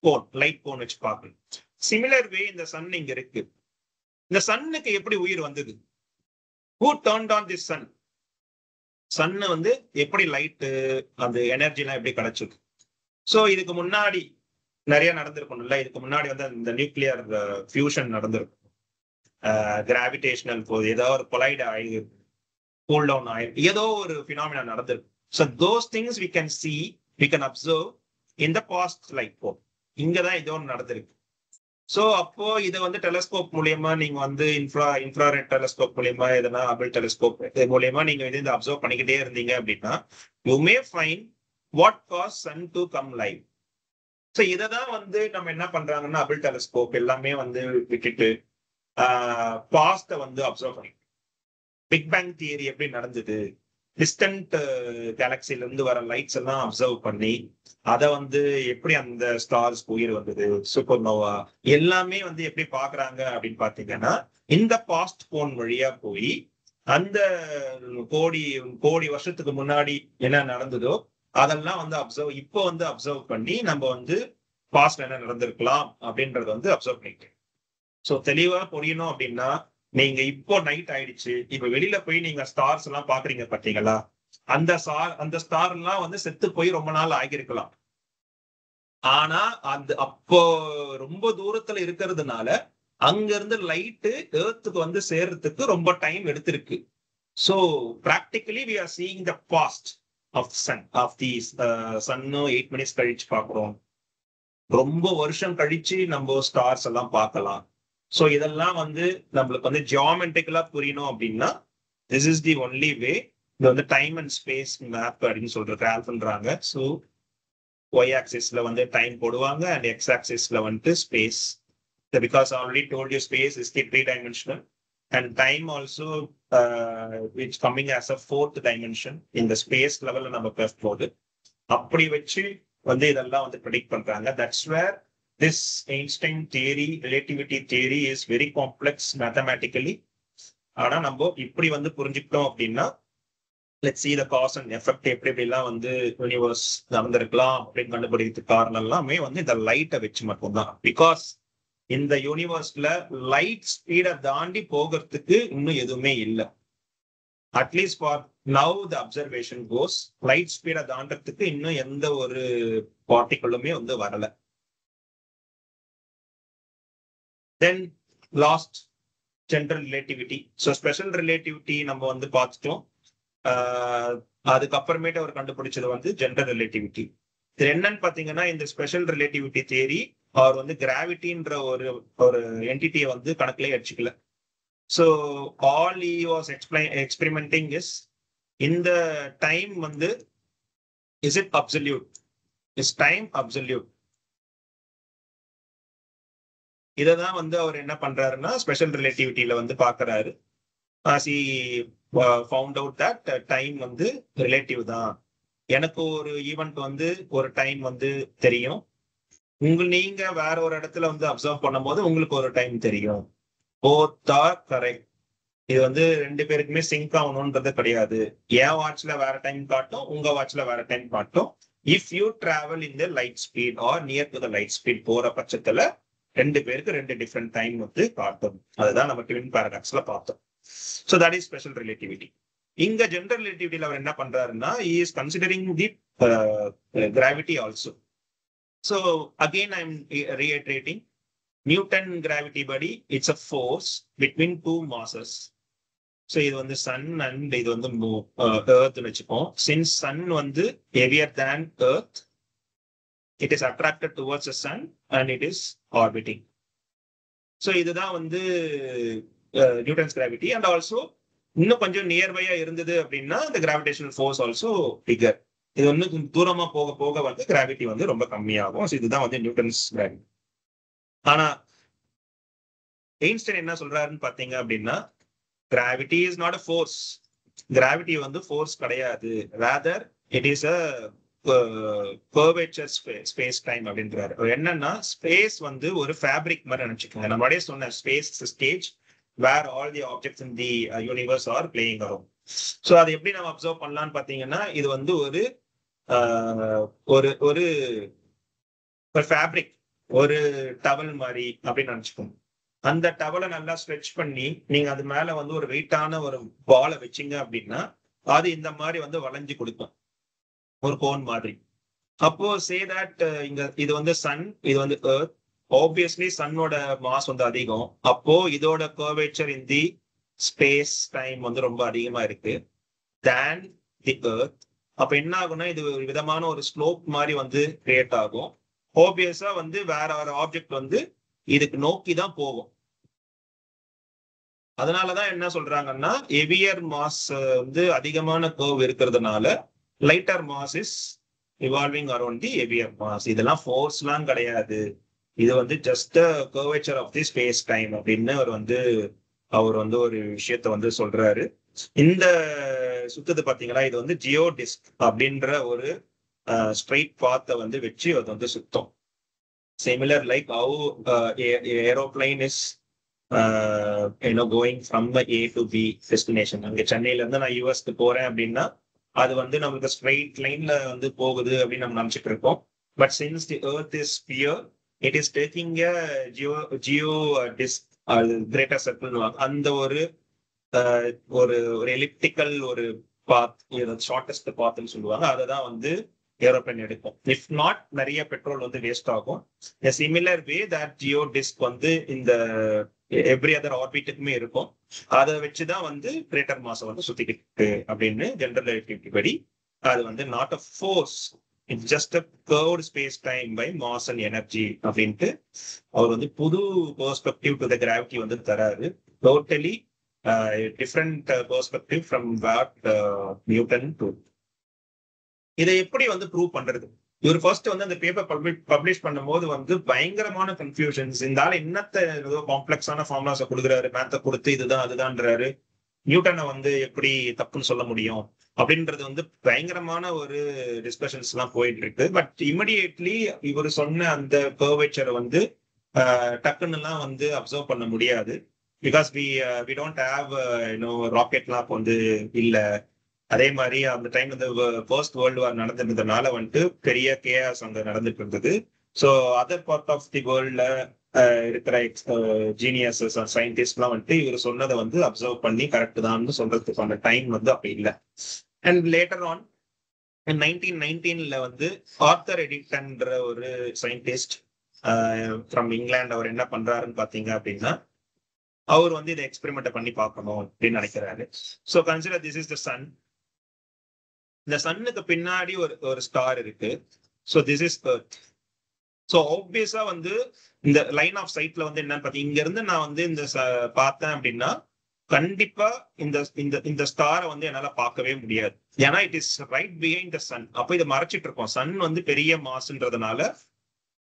cone, light cone வச்சு பார்க்கணும். சிமிலர் வே இந்த சன் இங்க இருக்கு. இந்த சன்னுக்கு எப்படி உயிர் வந்தது? who turned on this sun? சன்னு வந்து எப்படி லைட்டு அந்த எனர்ஜி எல்லாம் எப்படி கிடைச்சது? ஸோ இதுக்கு முன்னாடி நிறைய நடந்திருக்கணும்ல. இதுக்கு முன்னாடி வந்து இந்த நியூக்ளியர் ஃபியூஷன் நடந்திருக்கும், கிராவிடேஷனல் போது ஏதோ ஒரு கொலைட் ஆகி கூல் டவுன் ஆகி ஏதோ ஒரு பினாமினா நடந்திருக்கு. So those things we can see, we can observe in the past light form. இங்கதான் ஏதோ ஒன்று நடந்திருக்கு. ஸோ அப்போ இதை வந்து டெலஸ்கோப் மூலியமா நீங்க வந்து இன்ஃப்ராரெட் டெலஸ்கோப் மூலியமா எதனா அபிள் டெலஸ்கோப் மூலியமா நீங்க வந்து அப்சர்வ் பண்ணிக்கிட்டே இருந்தீங்க அப்படின்னா you may find what cause sun to come live. So இதை தான் வந்து நம்ம என்ன பண்றாங்கன்னா அபிள் டெலஸ்கோப் எல்லாமே வந்து விட்டுட்டு பாஸ்ட வந்து அப்சர்வ் பண்ணி பிக் பேங் தியரி எப்படி நடந்தது, டிஸ்டன்ட் கேலக்சில இருந்து வர லைட்ஸ் எல்லாம் அப்சர்வ் பண்ணி அதை வந்து எப்படி அந்த ஸ்டார்ஸ் உயிர் வந்தது, சூப்பர் நோவா எல்லாமே வந்து எப்படி பாக்குறாங்க அப்படின்னு பாத்தீங்கன்னா இந்த பாஸ்ட் போன் வழியா போய் அந்த கோடி கோடி வருஷத்துக்கு முன்னாடி என்ன நடந்ததோ அதெல்லாம் வந்து இப்போ வந்து அப்சர்வ் பண்ணி நம்ம வந்து பாஸ்ட் என்ன நடந்திருக்கலாம் அப்படின்றத வந்து அப்சர்வ் பண்ணிட்டேன். ஸோ தெளிவா புரியணும் அப்படின்னா நீங்க இப்போ நைட் ஆயிடுச்சு, இப்ப வெளியில போய் நீங்க ஸ்டார்ஸ் எல்லாம் பாக்குறீங்க பாத்தீங்களா, அந்த ஸ்டார் எல்லாம் வந்து செத்து போய் ரொம்ப நாள் ஆகியிருக்கலாம். ஆனா அப்போ ரொம்ப தூரத்துல இருக்கிறதுனால அங்க இருந்து லைட்டு எர்த்துக்கு வந்து சேர்றதுக்கு ரொம்ப டைம் எடுத்திருக்கு. So practically we are seeing the past of sun of the சன்னும் 8 minutes கழிச்சு பாக்குறோம். ரொம்ப வருஷம் கழிச்சு நம்ம ஸ்டார்ஸ் எல்லாம் பார்க்கலாம். ஸோ இதெல்லாம் வந்து நம்மளுக்கு வந்து ஜியோமெட்ரிக்கலா புரியணும் அப்படின்னா this is the only way. இது வந்து டைம் அண்ட் ஸ்பேஸ் மேப் அப்படின்னு சொல்ற கிராஃப் பண்றாங்க. ஸோ ஒய் ஆக்சிஸ்ல வந்து டைம் போடுவாங்க அண்ட் எக்ஸ் ஆக்சிஸ்ல வந்துட்டு space. Because already told you space is the 3-dimensional and time also which coming as a 4th dimension in the space level நம்ம பேசும்போது அப்படி வச்சு வந்து இதெல்லாம் வந்து ப்ரெடிக்ட் பண்றாங்க. That's where this Einstein theory, relativity theory is very complex mathematically. ஆனா நம்ம இப்படி வந்து புரிஞ்சுக்கிட்டோம் அப்படின்னா let's see the cause and effect, எப்படி எப்படிலாம் வந்து யூனிவர்ஸ் நடந்திருக்கலாம் அப்படின்னு கண்டுபிடிக்கிறதுக்கு காரணம் எல்லாமே வந்து இந்த லைட்டை வச்சு மட்டும்தான். பிகாஸ் இந்த யூனிவர்ஸ்ல லைட் ஸ்பீடை தாண்டி போகிறதுக்கு இன்னும் எதுவுமே இல்லை. At least for now the observation goes, light ஸ்பீடை தாண்டறதுக்கு இன்னும் எந்த ஒரு பார்ட்டிகளுமே வந்து வரல. Then last, general relativity. So special relativity நம்ம வந்து பார்த்துட்டோம். அதுக்கப்புறமேட்டு அவர் கண்டுபிடிச்சது வந்து ஜெனரல் ரிலேட்டிவிட்டி. இது என்னன்னு பாத்தீங்கன்னா இந்த ஸ்பெஷல் ரிலேட்டிவிட்டி தியரி அவர் வந்து கிராவிட்டின்ற ஒரு என்டிட்டியை வந்து கணக்குல அடிச்சுக்கல. So all he was experimenting is இந்த டைம் வந்து is it absolute, is time absolute. இததான் வந்து அவர் என்ன பண்றாருன்னா ஸ்பெஷல் ரிலேட்டிவிட்டியில வந்து பாக்குறாரு. as he found out that time வந்து ரிலேட்டிவ் தான். எனக்கு ஒரு ஈவெண்ட் வந்து ஒரு டைம் வந்து தெரியும், நீங்க வேற ஒரு இடத்துல வந்து அப்சர்வ் பண்ணும் போது உங்களுக்கு ஒரு டைம் தெரியும். both are correct. இது வந்து ரெண்டு பேருக்குமே சிங்க் ஆகணும்ன்றது கிடையாது. என் வாட்ச்ல வேற டைம் காட்டும், உங்க வாட்ச்ல வேற டைம் காட்டும். If you travel in the light speed or near to the light speed போற பட்சத்துல ரெண்டு பேருக்கு ரெண்டு டிஃப்ரெண்ட் டைம் வந்து காட்டும். அதுதான் நம்ம ட்வின் பாராடாக்ஸ்ல பார்த்தோம். So that is special relativity. இங்க ஜெனரல் ரிலேட்டிவிட்டியில அவர் என்ன பண்றாருன்னா is considering the gravity also. So again I am reiterating, Newton gravity படி it's a force between two masses. So இது வந்து சன் அண்ட் இது வந்து எர்த்னு வச்சுப்போம். சின்ஸ் சன் வந்து heavier than earth, it is attracted towards the sun and it is orbiting. So இதுதான் வந்து நியூட்டன்ஸ் கிராவிட்டி. அண்ட் ஆல்சோ இன்னும் கொஞ்சம் நியர்பையா இருந்தது அப்படின்னா இந்த கிராவிடேஷனல் ஃபோர்ஸ் ஆல்சோ பிகர். இது வந்து தூரமா போக போக வந்து கிராவிட்டி வந்து ரொம்ப கம்மியாகும். ஸோ இதுதான் வந்து நியூட்டன்ஸ் கிராவிட்டி. ஆனா எயின்ஸ்டைன் என்ன சொல்றாருன்னு பாத்தீங்க அப்படின்னா, gravity is not a force. Gravity வந்து ஃபோர்ஸ் கிடையாது, rather it is a curvature space time அப்படின்றாரு. என்னன்னா ஸ்பேஸ் வந்து ஒரு ஃபேப்ரிக் மாதிரி நினைச்சுக்கோங்க. நம்மளே சொன்ன space stage where all the objects in the universe are playing around. So அதை எப்படி நம்ம அப்சர்வ் பண்ணலாம்னு பாத்தீங்கன்னா, இது வந்து ஒரு ஒரு ஃபேப்ரிக், ஒரு டவல் மாதிரி அப்படின்னு நினைச்சுக்கோங்க. அந்த டவலை நல்லா ஸ்ட்ரெச் பண்ணி நீங்க அது மேல வந்து ஒரு வெயிட்டான ஒரு பாலை வச்சிங்க அப்படின்னா அது இந்த மாதிரி வந்து வளைஞ்சு கொடுக்கும், ஒரு கோன் மாதிரி. அப்போ சே தட் இங்க இது வந்து சன், இது வந்து எர்த். ஆப்வியஸ்லி சன்னோட மாஸ் வந்து அதிகம், அப்போ இதோட கர்வேச்சர் இன் தி ஸ்பேஸ் டைம் வந்து ரொம்ப அதிகமா இருக்கு தேன் தி எர்த். அப்ப என்ன ஆகும்னா இது ஒரு விதமான ஒரு ஸ்லோப் மாதிரி வந்து கிரியேட் ஆகும். ஆப்வியஸா வந்து வேற வேற ஆப்ஜெக்ட் வந்து இதுக்கு நோக்கி தான் போகும். அதனாலதான் என்ன சொல்றாங்கன்னா ஹெவியர் மாஸ் வந்து அதிகமான கர்வ் இருக்கிறதுனால lighter mass is evolving around the heavier mass. இதெல்லாம் ஃபோர்ஸ்லாம் கிடையாது, இது வந்து just curvature of the space time அப்படின்னு அவர் வந்து ஒரு விஷயத்த வந்து சொல்றாரு. இந்த சுத்தது பாத்தீங்களா, இது வந்து ஜியோ டிஸ்க் அப்படின்ற ஒரு ஸ்ட்ரைட் பாத்தை வந்து வச்சு அது வந்து சுத்தம். Similar like how aeroplane is going from A to B destination. அங்க சென்னையில இருந்து நான் யூஎஸ்க்கு போறேன் அப்படின்னா அது வந்து நமக்கு ஸ்ட்ரைட் லைன்ல வந்து போகுது அப்படின்னு நம்ம நினைச்சிட்டு இருக்கோம். But since the earth is sphere, it is taking geodesic, greater circle, அந்த ஒரு ஒரு எலிப்டிக்கல் ஒரு பாத், ஷார்டஸ்ட் பாத்னு சொல்லுவாங்க. அதை தான் வந்து ஏரோப்ளைன் எடுக்கும். இஃப் நாட் நிறைய பெட்ரோல் வந்து வேஸ்ட் ஆகும். Similar way that Jio disk வந்து இந்த எவ்ரி அதர் ஆர்பிட்டுக்குமே இருக்கும். அதை வச்சுதான் வந்து கிரேட்டர் மாசம் வந்து சுத்திக்கிட்டு அப்படின்னு ஜெனரல் ரிலேட்டிவிட்டி படி அது வந்து not a force, it's just a curved space time by mass and energy அப்படின்ட்டு அவர் வந்து புது பெர்ஸ்பெக்டிவ் டு த கிராவிட்டி வந்து தராரு. Totally different perspective from what Newton to. இதை எப்படி வந்து ப்ரூவ் பண்றது? இவர் ஃபர்ஸ்ட் வந்து அந்த பேப்பர் பப்ளிஷ் பண்ணும்போது வந்து பயங்கரமான கன்ஃபியூஷன்ஸ். இந்த ஆள் என்னத்த ஏதோ காம்ப்ளெக்ஸான ஃபார்முலாஸை கொடுக்குறாரு, மேத்தை கொடுத்து இதுதான் அதுதான்றாரு, நியூட்டனை வந்து எப்படி தப்புன்னு சொல்ல முடியும் அப்படின்றது வந்து பயங்கரமான ஒரு டிஸ்கஷன்ஸ் எல்லாம் போயிட்டு இருக்கு. பட் இமிடியேட்லி இவர் சொன்ன அந்த கர்வேச்சரை வந்து டக்குன்னு எல்லாம் வந்து அப்சர்வ் பண்ண முடியாது. பிகாஸ் வி டோன்ட் ஹாவ் ராக்கெட்லாம் அப்போ வந்து இல்ல. அதே மாதிரி அந்த டைம்ல இந்த ஃபர்ஸ்ட் வேர்ல்டு வார் நடந்துருந்ததுனால வந்துட்டு பெரிய கேஆஸ் அங்க நடந்துட்டு இருந்தது. So other part of the வேர்ல்ட்ல இருக்கிற ஜீனியஸஸ் சயின்டிஸ்ட்லாம் வந்துட்டு இவர் சொன்னதை வந்து அப்சர்வ் பண்ணி கரெக்ட் தான் சொல்றதுக்கான டைம் வந்து அப்படி இல்லை. அண்ட் லேட்டர் ஆன் 1919 வந்து ஆர்த்தர் எடிக்டன்ற ஒரு சயின்டிஸ்ட் ஃப்ரம் இங்கிலாந்து அவர் என்ன பண்றாருன்னு பாத்தீங்க அப்படின்னா அவர் வந்து இதை எக்ஸ்பெரிமெண்ட் பண்ணி பார்க்கணும் அப்படின்னு நினைக்கிறாரு. So consider this is the sun. இந்த சன்னுக்கு பின்னாடி ஒரு ஸ்டார் இருக்கு. So this is earth. So ஆப்வியஸா வந்து இந்த லைன் ஆஃப் சைட்ல வந்து என்னன்னு பார்த்தீங்க, இங்க இருந்து நான் வந்து இந்த பார்த்தேன் அப்படின்னா கண்டிப்பா இந்த இந்த இந்த ஸ்டாரை வந்து என்னால பார்க்கவே முடியாது. ஏன்னா it is right behind the sun. அப்போ இதை மறைச்சிட்டு இருக்கோம். சன் வந்து பெரிய மாசுன்றதுனால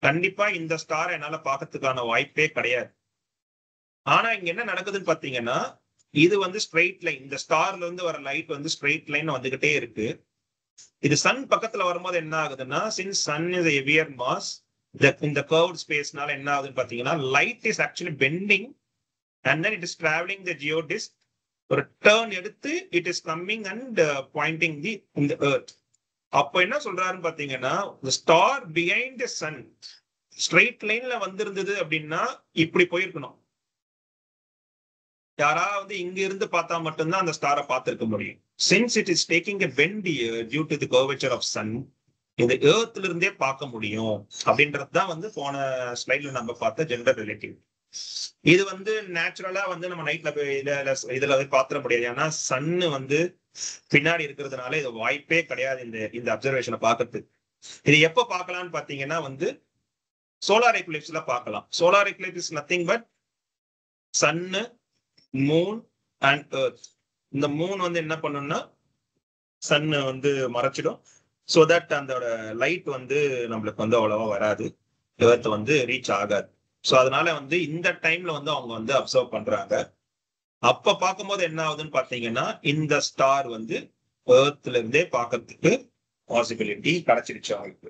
கண்டிப்பா இந்த ஸ்டாரை என்னால பார்க்கறதுக்கான வாய்ப்பே கிடையாது. ஆனா இங்க என்ன நடக்குதுன்னு பாத்தீங்கன்னா இது வந்து ஸ்ட்ரெயிட் லைன், இந்த ஸ்டார்ல இருந்து வர லைட் வந்து ஸ்ட்ரெயிட் லைன் வந்துகிட்டே இருக்கு. இது சன் பக்கத்துல வரும்போது என்ன ஆகுதுன்னா, since sun is heavier mass, இந்த கர்வ்ட் ஸ்பேஸ்னால என்ன ஆகுதுன்னு பாத்தீங்கன்னா light is actually bending and then it is travelling the geodesic. ஒரு டர்ன் எடுத்து it is coming and pointing the இந்த எர்த். அப்போ என்ன சொல்றாருன்னு பாத்தீங்கன்னா the star behind the sun straight லைன்ல வந்திருந்தது அப்படின்னா இப்படி போயிருக்கணும். யாராவது இங்க இருந்து பார்த்தா மட்டும்தான் அந்த ஸ்டாரை பார்த்திருக்க முடியும். Since it is taking a bend due to the curvature of sun, இந்த ஏர்த்ல இருந்தே பார்க்க முடியும் அப்படின்றது தான் வந்து போன ஸ்லைட்ல நம்ம பார்த்த ஜெண்டர் ரிலேட்டிவ். இது வந்து நேச்சுரலா வந்து நம்ம நைட்ல இதுல பாத்திர முடியாது. ஏன்னா சன்னு வந்து பின்னாடி இருக்கிறதுனால இது வாய்ப்பே கிடையாது இந்த அப்சர்வேஷனை பார்க்கறதுக்கு. இது எப்ப பார்க்கலாம்னு பாத்தீங்கன்னா வந்து சோலார் எக்லிப்ஸ்ல பார்க்கலாம். Solar eclipse is nothing but sun, moon and earth. இந்த மூன் வந்து என்ன பண்ணும்னா சன்னு வந்து மறைச்சிடும். ஸோ தட் அந்த லைட் வந்து நம்மளுக்கு வந்து அவ்வளவா வராது, எர்த் வந்து ரீச் ஆகாது. ஸோ அதனால வந்து இந்த டைம்ல வந்து அவங்க வந்து அப்சர்வ் பண்றாங்க. அப்ப பார்க்கும்போது என்ன ஆகுதுன்னு பாத்தீங்கன்னா இந்த ஸ்டார் வந்து எர்த்ல இருந்தே பார்க்கறதுக்கு பாசிபிலிட்டி கிடைச்சிருச்சு அவங்களுக்கு.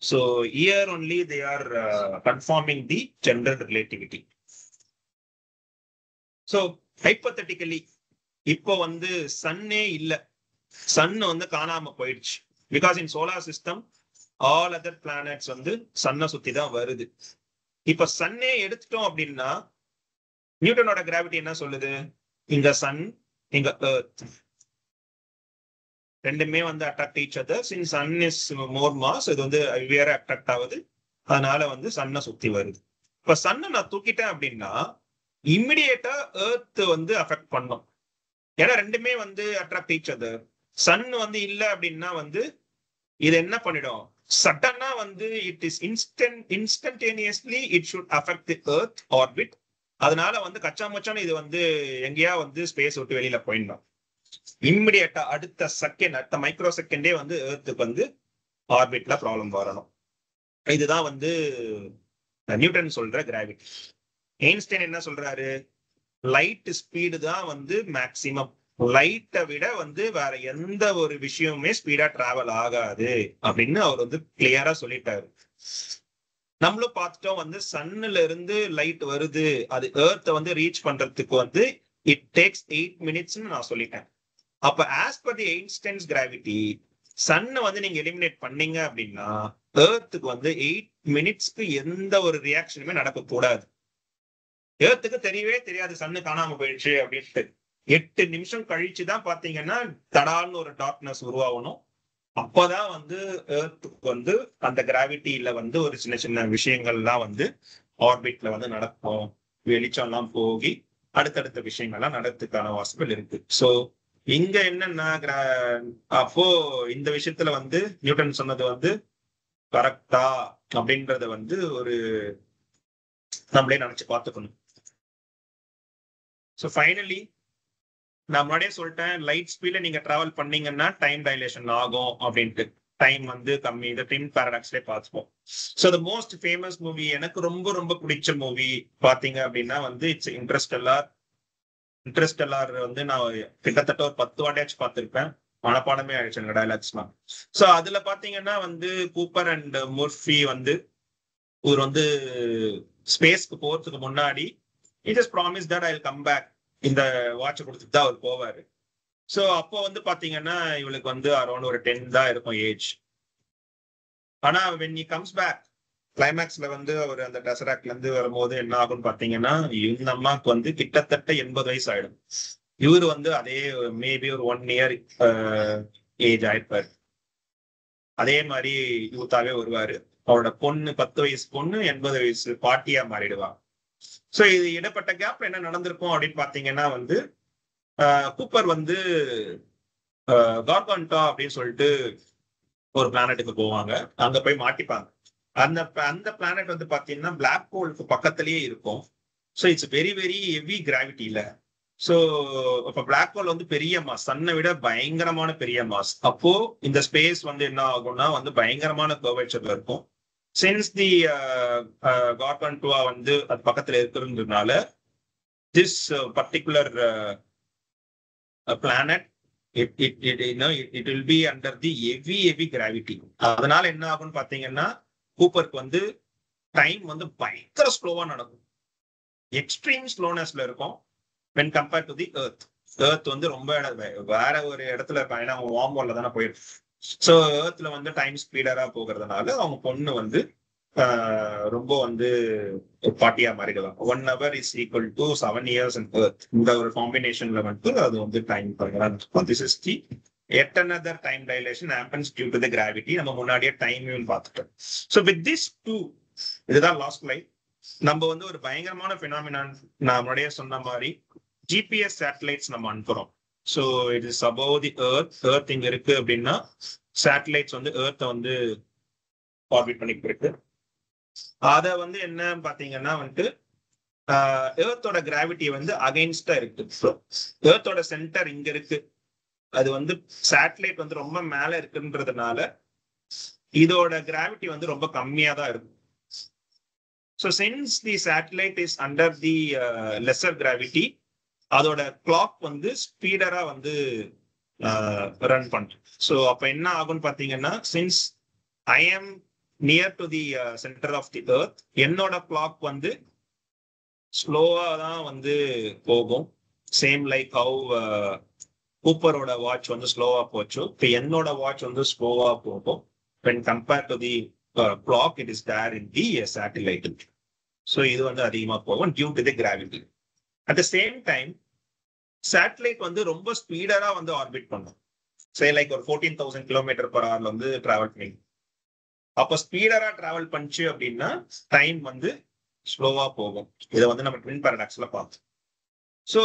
So here only they are confirming the general relativity. So hypothetically இப்போ வந்து சன்னே இல்லை, சன் வந்து காணாம போயிடுச்சு. Because in solar system all other planets வந்து சன்னை சுத்தி தான் வருது. இப்ப சன்னே எடுத்துட்டோம் அப்படின்னா நியூட்டனோட கிராவிட்டி என்ன சொல்லுது? இங்க சன், இங்க எர்த் ரெண்டுமே வந்து attract each other. Since sun is more mass, இது வந்து வேற அட்ராக்ட் ஆகுது, அதனால வந்து சன்னை சுத்தி வருது. இப்ப சன்னை நான் தூக்கிட்டேன் அப்படின்னா இம்மிடியேட்டா எர்த் வந்து அஃபெக்ட் பண்ணும். ஏன்னா ரெண்டுமே வந்து அட்ராக்ட் ஈச் அதர். சன் வந்து இல்லை அப்படின்னா வந்து இது என்ன பண்ணிடும், சடனா வந்து it is instantaneously it should affect the earth orbit. அதனால வந்து கச்சா மச்சான இது வந்து எங்கேயா வந்து ஸ்பேஸ் விட்டு வெளியில போயிடணும். இம்மிடியேட்டா அடுத்த செகண்ட், அடுத்த மைக்ரோ செகண்டே வந்து எர்த்துக்கு வந்து ஆர்பிட்ல ப்ராப்ளம் வரணும். இதுதான் வந்து நியூட்டன் சொல்ற கிராவிட்டி. ஐன்ஸ்டைன் என்ன சொல்றாரு? லைட் ஸ்பீடு தான் வந்து மேக்சிமம், லைட்டை விட வந்து வேற எந்த ஒரு விஷயமுமே ஸ்பீடா டிராவல் ஆகாது அப்படின்னு அவர் வந்து கிளியரா சொல்லிட்டாரு. நம்மளும் பார்த்துட்டோம் வந்து சன்னுல இருந்து லைட் வருது, அது எர்த்தை வந்து ரீச் பண்றதுக்கு வந்து இட் டேக்ஸ் 8 மினிட்ஸ்னு நான் சொல்லிட்டேன். அப்ப as per the Einstein's gravity சன்னை வந்து நீங்க எலிமினேட் பண்ணீங்க அப்படின்னா எர்த்துக்கு வந்து 8 மினிட்ஸ்க்கு எந்த ஒரு ரியாக்ஷனுமே நடக்கக்கூடாது. எர்த்துக்கு தெரியவே தெரியாது சன்னு காணாம போயிடுச்சு அப்படின்ட்டு. 8 நிமிஷம் கழிச்சுதான் பாத்தீங்கன்னா தடால்னு ஒரு டார்க்னஸ் உருவாகணும். அப்பதான் வந்து எர்த்துக்கு வந்து அந்த கிராவிட்டியில வந்து ஒரு சின்ன சின்ன விஷயங்கள்லாம் வந்து ஆர்பிட்ல வந்து நடக்கும், வெளிச்சம் எல்லாம் போகி அடுத்தடுத்த விஷயங்கள்லாம் நடத்துக்கான வாய்ப்புகள் இருக்கு. ஸோ இங்க என்னன்னா அப்போ இந்த விஷயத்துல வந்து நியூட்டன் சொன்னது வந்து கரெக்டா அப்படின்றத வந்து ஒரு நம்மளே நினைச்சு பார்த்துக்கணும். ஸோ ஃபைனலி நான் முன்னாடியே சொல்லிட்டேன், லைட் ஸ்பீட்ல நீங்க டிராவல் பண்ணீங்கன்னா டைம் டைலேஷன் ஆகும் அப்படின்ட்டு. டைம் வந்து கம்மி, இந்த டைம் பாராடாக்ஸ்லேயே பார்த்துப்போம். So the most famous movie, எனக்கு ரொம்ப ரொம்ப பிடிச்ச மூவி பாத்தீங்க அப்படின்னா வந்து இட்ஸ் இன்டர்ஸ்டெல்லார். இன்டர்ஸ்டெல்லார் வந்து நான் கிட்டத்தட்ட ஒரு 10 வாட்டியாச்சும் பார்த்திருப்பேன், மனப்பாடமே ஆயிடுச்சு எனக்கு டைலாக்ஸ்லாம். ஸோ அதுல பாத்தீங்கன்னா வந்து கூப்பர் அண்ட் முர்ஃபி வந்து இவர் வந்து ஸ்பேஸ்க்கு போறதுக்கு முன்னாடி he just promised that I'll come back, இந்த வாட்சை கொடுத்துட்டு தான் அவர் போவாரு. ஸோ அப்போ வந்து பாத்தீங்கன்னா இவளுக்கு வந்து அரௌண்ட் ஒரு 10 தான் இருக்கும் ஏஜ். ஆனா when he comes back கிளைமேக்ஸ்ல வந்து அவர் அந்த டெசராக்ட்ல இருந்து வரும்போது என்ன ஆகும்னு பாத்தீங்கன்னா இந்த அம்மாவுக்கு வந்து கிட்டத்தட்ட 80 வயசு ஆயிடும். இவரு வந்து அதே மேபி ஒரு 1 இயர் ஏஜ் ஆயிருப்பாரு. அதே மாதிரி யூத்தாவே வருவாரு. அவரோட பொண்ணு 10 வயசு பொண்ணு 80 வயசு பாட்டியா மாறிடுவாங்க. ஸோ இது இடப்பட்ட கேப்ல என்ன நடந்திருக்கும் அப்படின்னு பாத்தீங்கன்னா வந்து கூப்பர் வந்து கார்கான்டா அப்படின்னு சொல்லிட்டு ஒரு பிளானட்டுக்கு போவாங்க, அங்க போய் மாட்டிப்பாங்க. அந்த பிளானட் வந்து பாத்தீங்கன்னா பிளாக் ஹோலுக்கு பக்கத்திலேயே இருக்கும். So it's very very heavy கிராவிட்டியில. ஸோ இப்ப பிளாக் ஹோல் வந்து பெரிய மாஸ், சன்னை விட பயங்கரமான பெரிய மாஸ். அப்போ இந்த ஸ்பேஸ் வந்து என்ன ஆகும்னா வந்து பயங்கரமான கர்வேச்சர்ல இருக்கும். சின்ஸ் தி கார்கான்டுவா வந்து அது பக்கத்துல இருக்கிறதுனால this particular planet it will be under the heavy gravity. அதனால என்ன ஆகும்னு பாத்தீங்கன்னா கூப்பருக்கு வந்து டைம் வந்து பயங்கர ஸ்லோவா நடக்கும், எக்ஸ்ட்ரீம் ஸ்லோனஸ்ல இருக்கும் when compared to the earth. Earth வந்து ரொம்ப வேற ஒரு இடத்துல இருப்பாங்க, ஏன்னா அவங்க வார்ம் வால்ல தானே போயிருக்கு. ஸோ எர்த்ல வந்து டைம் ஸ்பீடரா போகிறதுனால அவங்க பொண்ணு வந்து ரொம்ப வந்து பாட்டியா மாறிடலாம். 1 hour is equal to 7 years in earth. இந்த ஒரு காம்பினேஷன்ல வந்து அது வந்து டைம் பண்ணலாம். This is the yet another time dilation happens due to the gravity. நம்ம முன்னாடியே டைம் பார்த்துட்டோம். ஸோ வித் திஸ் டூ, இதுதான் லாஸ்ட் லைன். நம்ம வந்து ஒரு பயங்கரமான பினாமினான் நான் முன்னாடியே சொன்ன மாதிரி ஜிபிஎஸ் சேட்டலைட்ஸ் நம்ம அனுப்புறோம். So it is above the earth இங்க இருக்கு அப்படின்னா சேட்டலைட்ஸ் வந்து எர்த்தை வந்து ஆர்பிட் பண்ணிட்டு இருக்கு. அதை வந்து என்ன பாத்தீங்கன்னா வந்துட்டு எர்த்தோட கிராவிட்டி வந்து அகைன்ஸ்டா இருக்கு. எர்த்தோட சென்டர் இங்க இருக்கு. அது வந்து சேட்டலைட் வந்து ரொம்ப மேல இருக்குன்றதுனால இதோட கிராவிட்டி வந்து ரொம்ப கம்மியா தான் இருக்கும். So since the satellite is under the lesser gravity, அதோட கிளாக் வந்து ஸ்பீடரா வந்து ரன் பண்ணும். ஸோ அப்ப என்ன ஆகும்னு பாத்தீங்கன்னா, since I am near to the centre of the earth, என்னோட கிளாக் வந்து ஸ்லோவா தான் வந்து போகும். சேம் லைக் ஹவு கூப்பரோட வாட்ச் வந்து ஸ்லோவா போச்சு, இப்போ என்னோட வாட்ச் வந்து ஸ்லோவா போகும். when compared to the clock, it is there in the satellite. So இது வந்து அதிகமா போகும் due to the gravity. At the same time, satellite வந்து ரொம்ப ஸ்பீடரா வந்து ஆர்பிட் பண்ணும். சே லைக் ஒரு 14,000 km/h வந்து டிராவல் பண்ணி, அப்போ ஸ்பீடரா டிராவல் பண்ணிச்சு அப்படின்னா டைம் வந்து ஸ்லோவா போகும். இதை வந்து நம்ம ட்வின் பாரடாக்ஸ்ல பார்த்தோம். ஸோ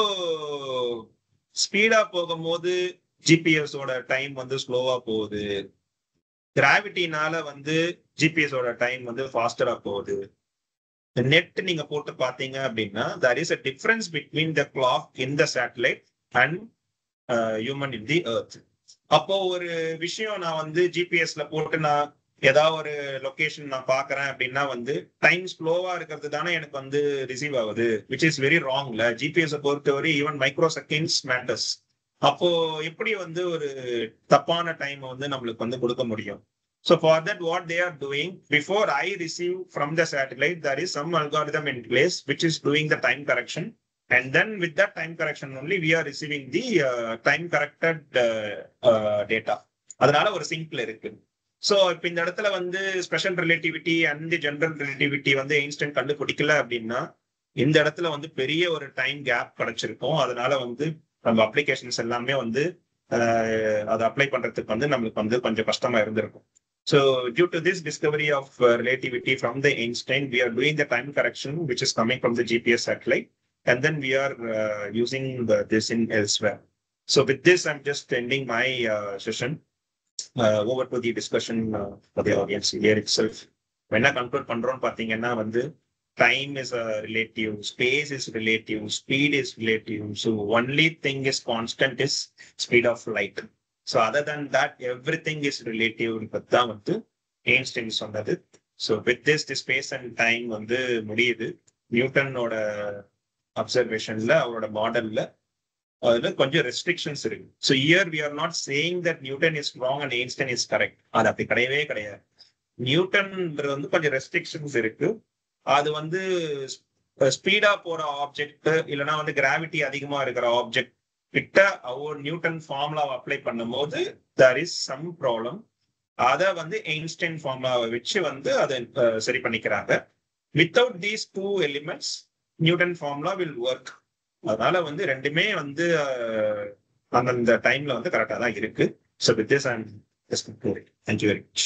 ஸ்பீடா போகும்போது ஜிபிஎஸோட டைம் வந்து ஸ்லோவா போகுது. கிராவிட்டினால வந்து ஜிபிஎஸோட டைம் வந்து ஃபாஸ்டரா போகுது. நெட் நீங்க போட்டு பாத்தீங்க அப்படின்னா there is a difference between the clock in the satellite and human in the earth. அப்போ ஒரு விஷயம் நான் வந்து ஜிபிஎஸ்ல போட்டு நான் ஏதாவது ஒரு லொகேஷன் நான் பாக்குறேன் அப்படின்னா வந்து டைம் ஸ்லோவா இருக்கிறது தானே எனக்கு வந்து ரிசீவ் ஆகுது, விச் இஸ் வெரி ராங்ல. ஜிபிஎஸ் பொறுத்தவரை ஈவன் மைக்ரோ செகண்ட்ஸ் மேட்டர்ஸ். அப்போ எப்படி வந்து ஒரு தப்பான டைம் வந்து நம்மளுக்கு வந்து கொடுக்க முடியும்? So for that, what they are doing, before I receive from the satellite, there is some algorithm in place which is doing the time correction, and then with that time correction only we are receiving the time corrected data. அதனால ஒரு சிங்க்ல இருக்கு. So இப்போ இந்த இடத்துல வந்து special relativity and general relativity வந்து Einstein கண்டுபிடிக்கல அப்படின்னா இந்த இடத்துல வந்து பெரிய ஒரு டைம் கேப் கிடைச்சிருக்கும். அதனால வந்து நம்ம அப்ளிகேஷன்ஸ் எல்லாமே வந்து அதை அப்ளை பண்றதுக்கு வந்து நம்மளுக்கு வந்து கொஞ்சம் கஷ்டமா இருந்திருக்கும். So due to this discovery of relativity from the Einstein, we are doing the time correction which is coming from the GPS satellite, and then we are using this in elsewhere. So with this, I'm just ending my session. Over to the discussion for the audience here itself. When I conclude பண்றோம் பாத்தீங்கன்னா வந்து time is a relative, space is relative, speed is relative. So only thing is constant is speed of light. So other than that, everything is relative. தான் வந்து Einstein சொன்னது. So with this, the space and time வந்து முடியுது. நியூட்டனோட அப்சர்வேஷன்ல அவரோட மாடல்ல அதுல கொஞ்சம் restrictions இருக்கு. So here we are not saying that Newton is wrong and Einstein is correct. அது அப்படி கிடையவே கிடையாது. நியூட்டன்ன்றது வந்து கொஞ்சம் ரெஸ்ட்ரிக்ஷன்ஸ் இருக்கு. அது வந்து ஸ்பீடா போற ஆப்ஜெக்ட் இல்லைன்னா வந்து கிராவிட்டி அதிகமா இருக்கிற ஆப்ஜெக்ட் கிட்ட அவர் நியூட்டன் ஃபார்முலாவை அப்ளை பண்ணும் போது தேர் இஸ் சம் ப்ராப்ளம். அதை வந்து ஐன்ஸ்டைன் ஃபார்முலாவை வச்சு வந்து அதை சரி பண்ணிக்கிறாங்க. Without these two elements Newton formula will work. அதனால வந்து ரெண்டுமே வந்து அந்தந்த டைம்ல வந்து கரெக்டா தான் இருக்கு. So with this I am just concluding. Thank you very much.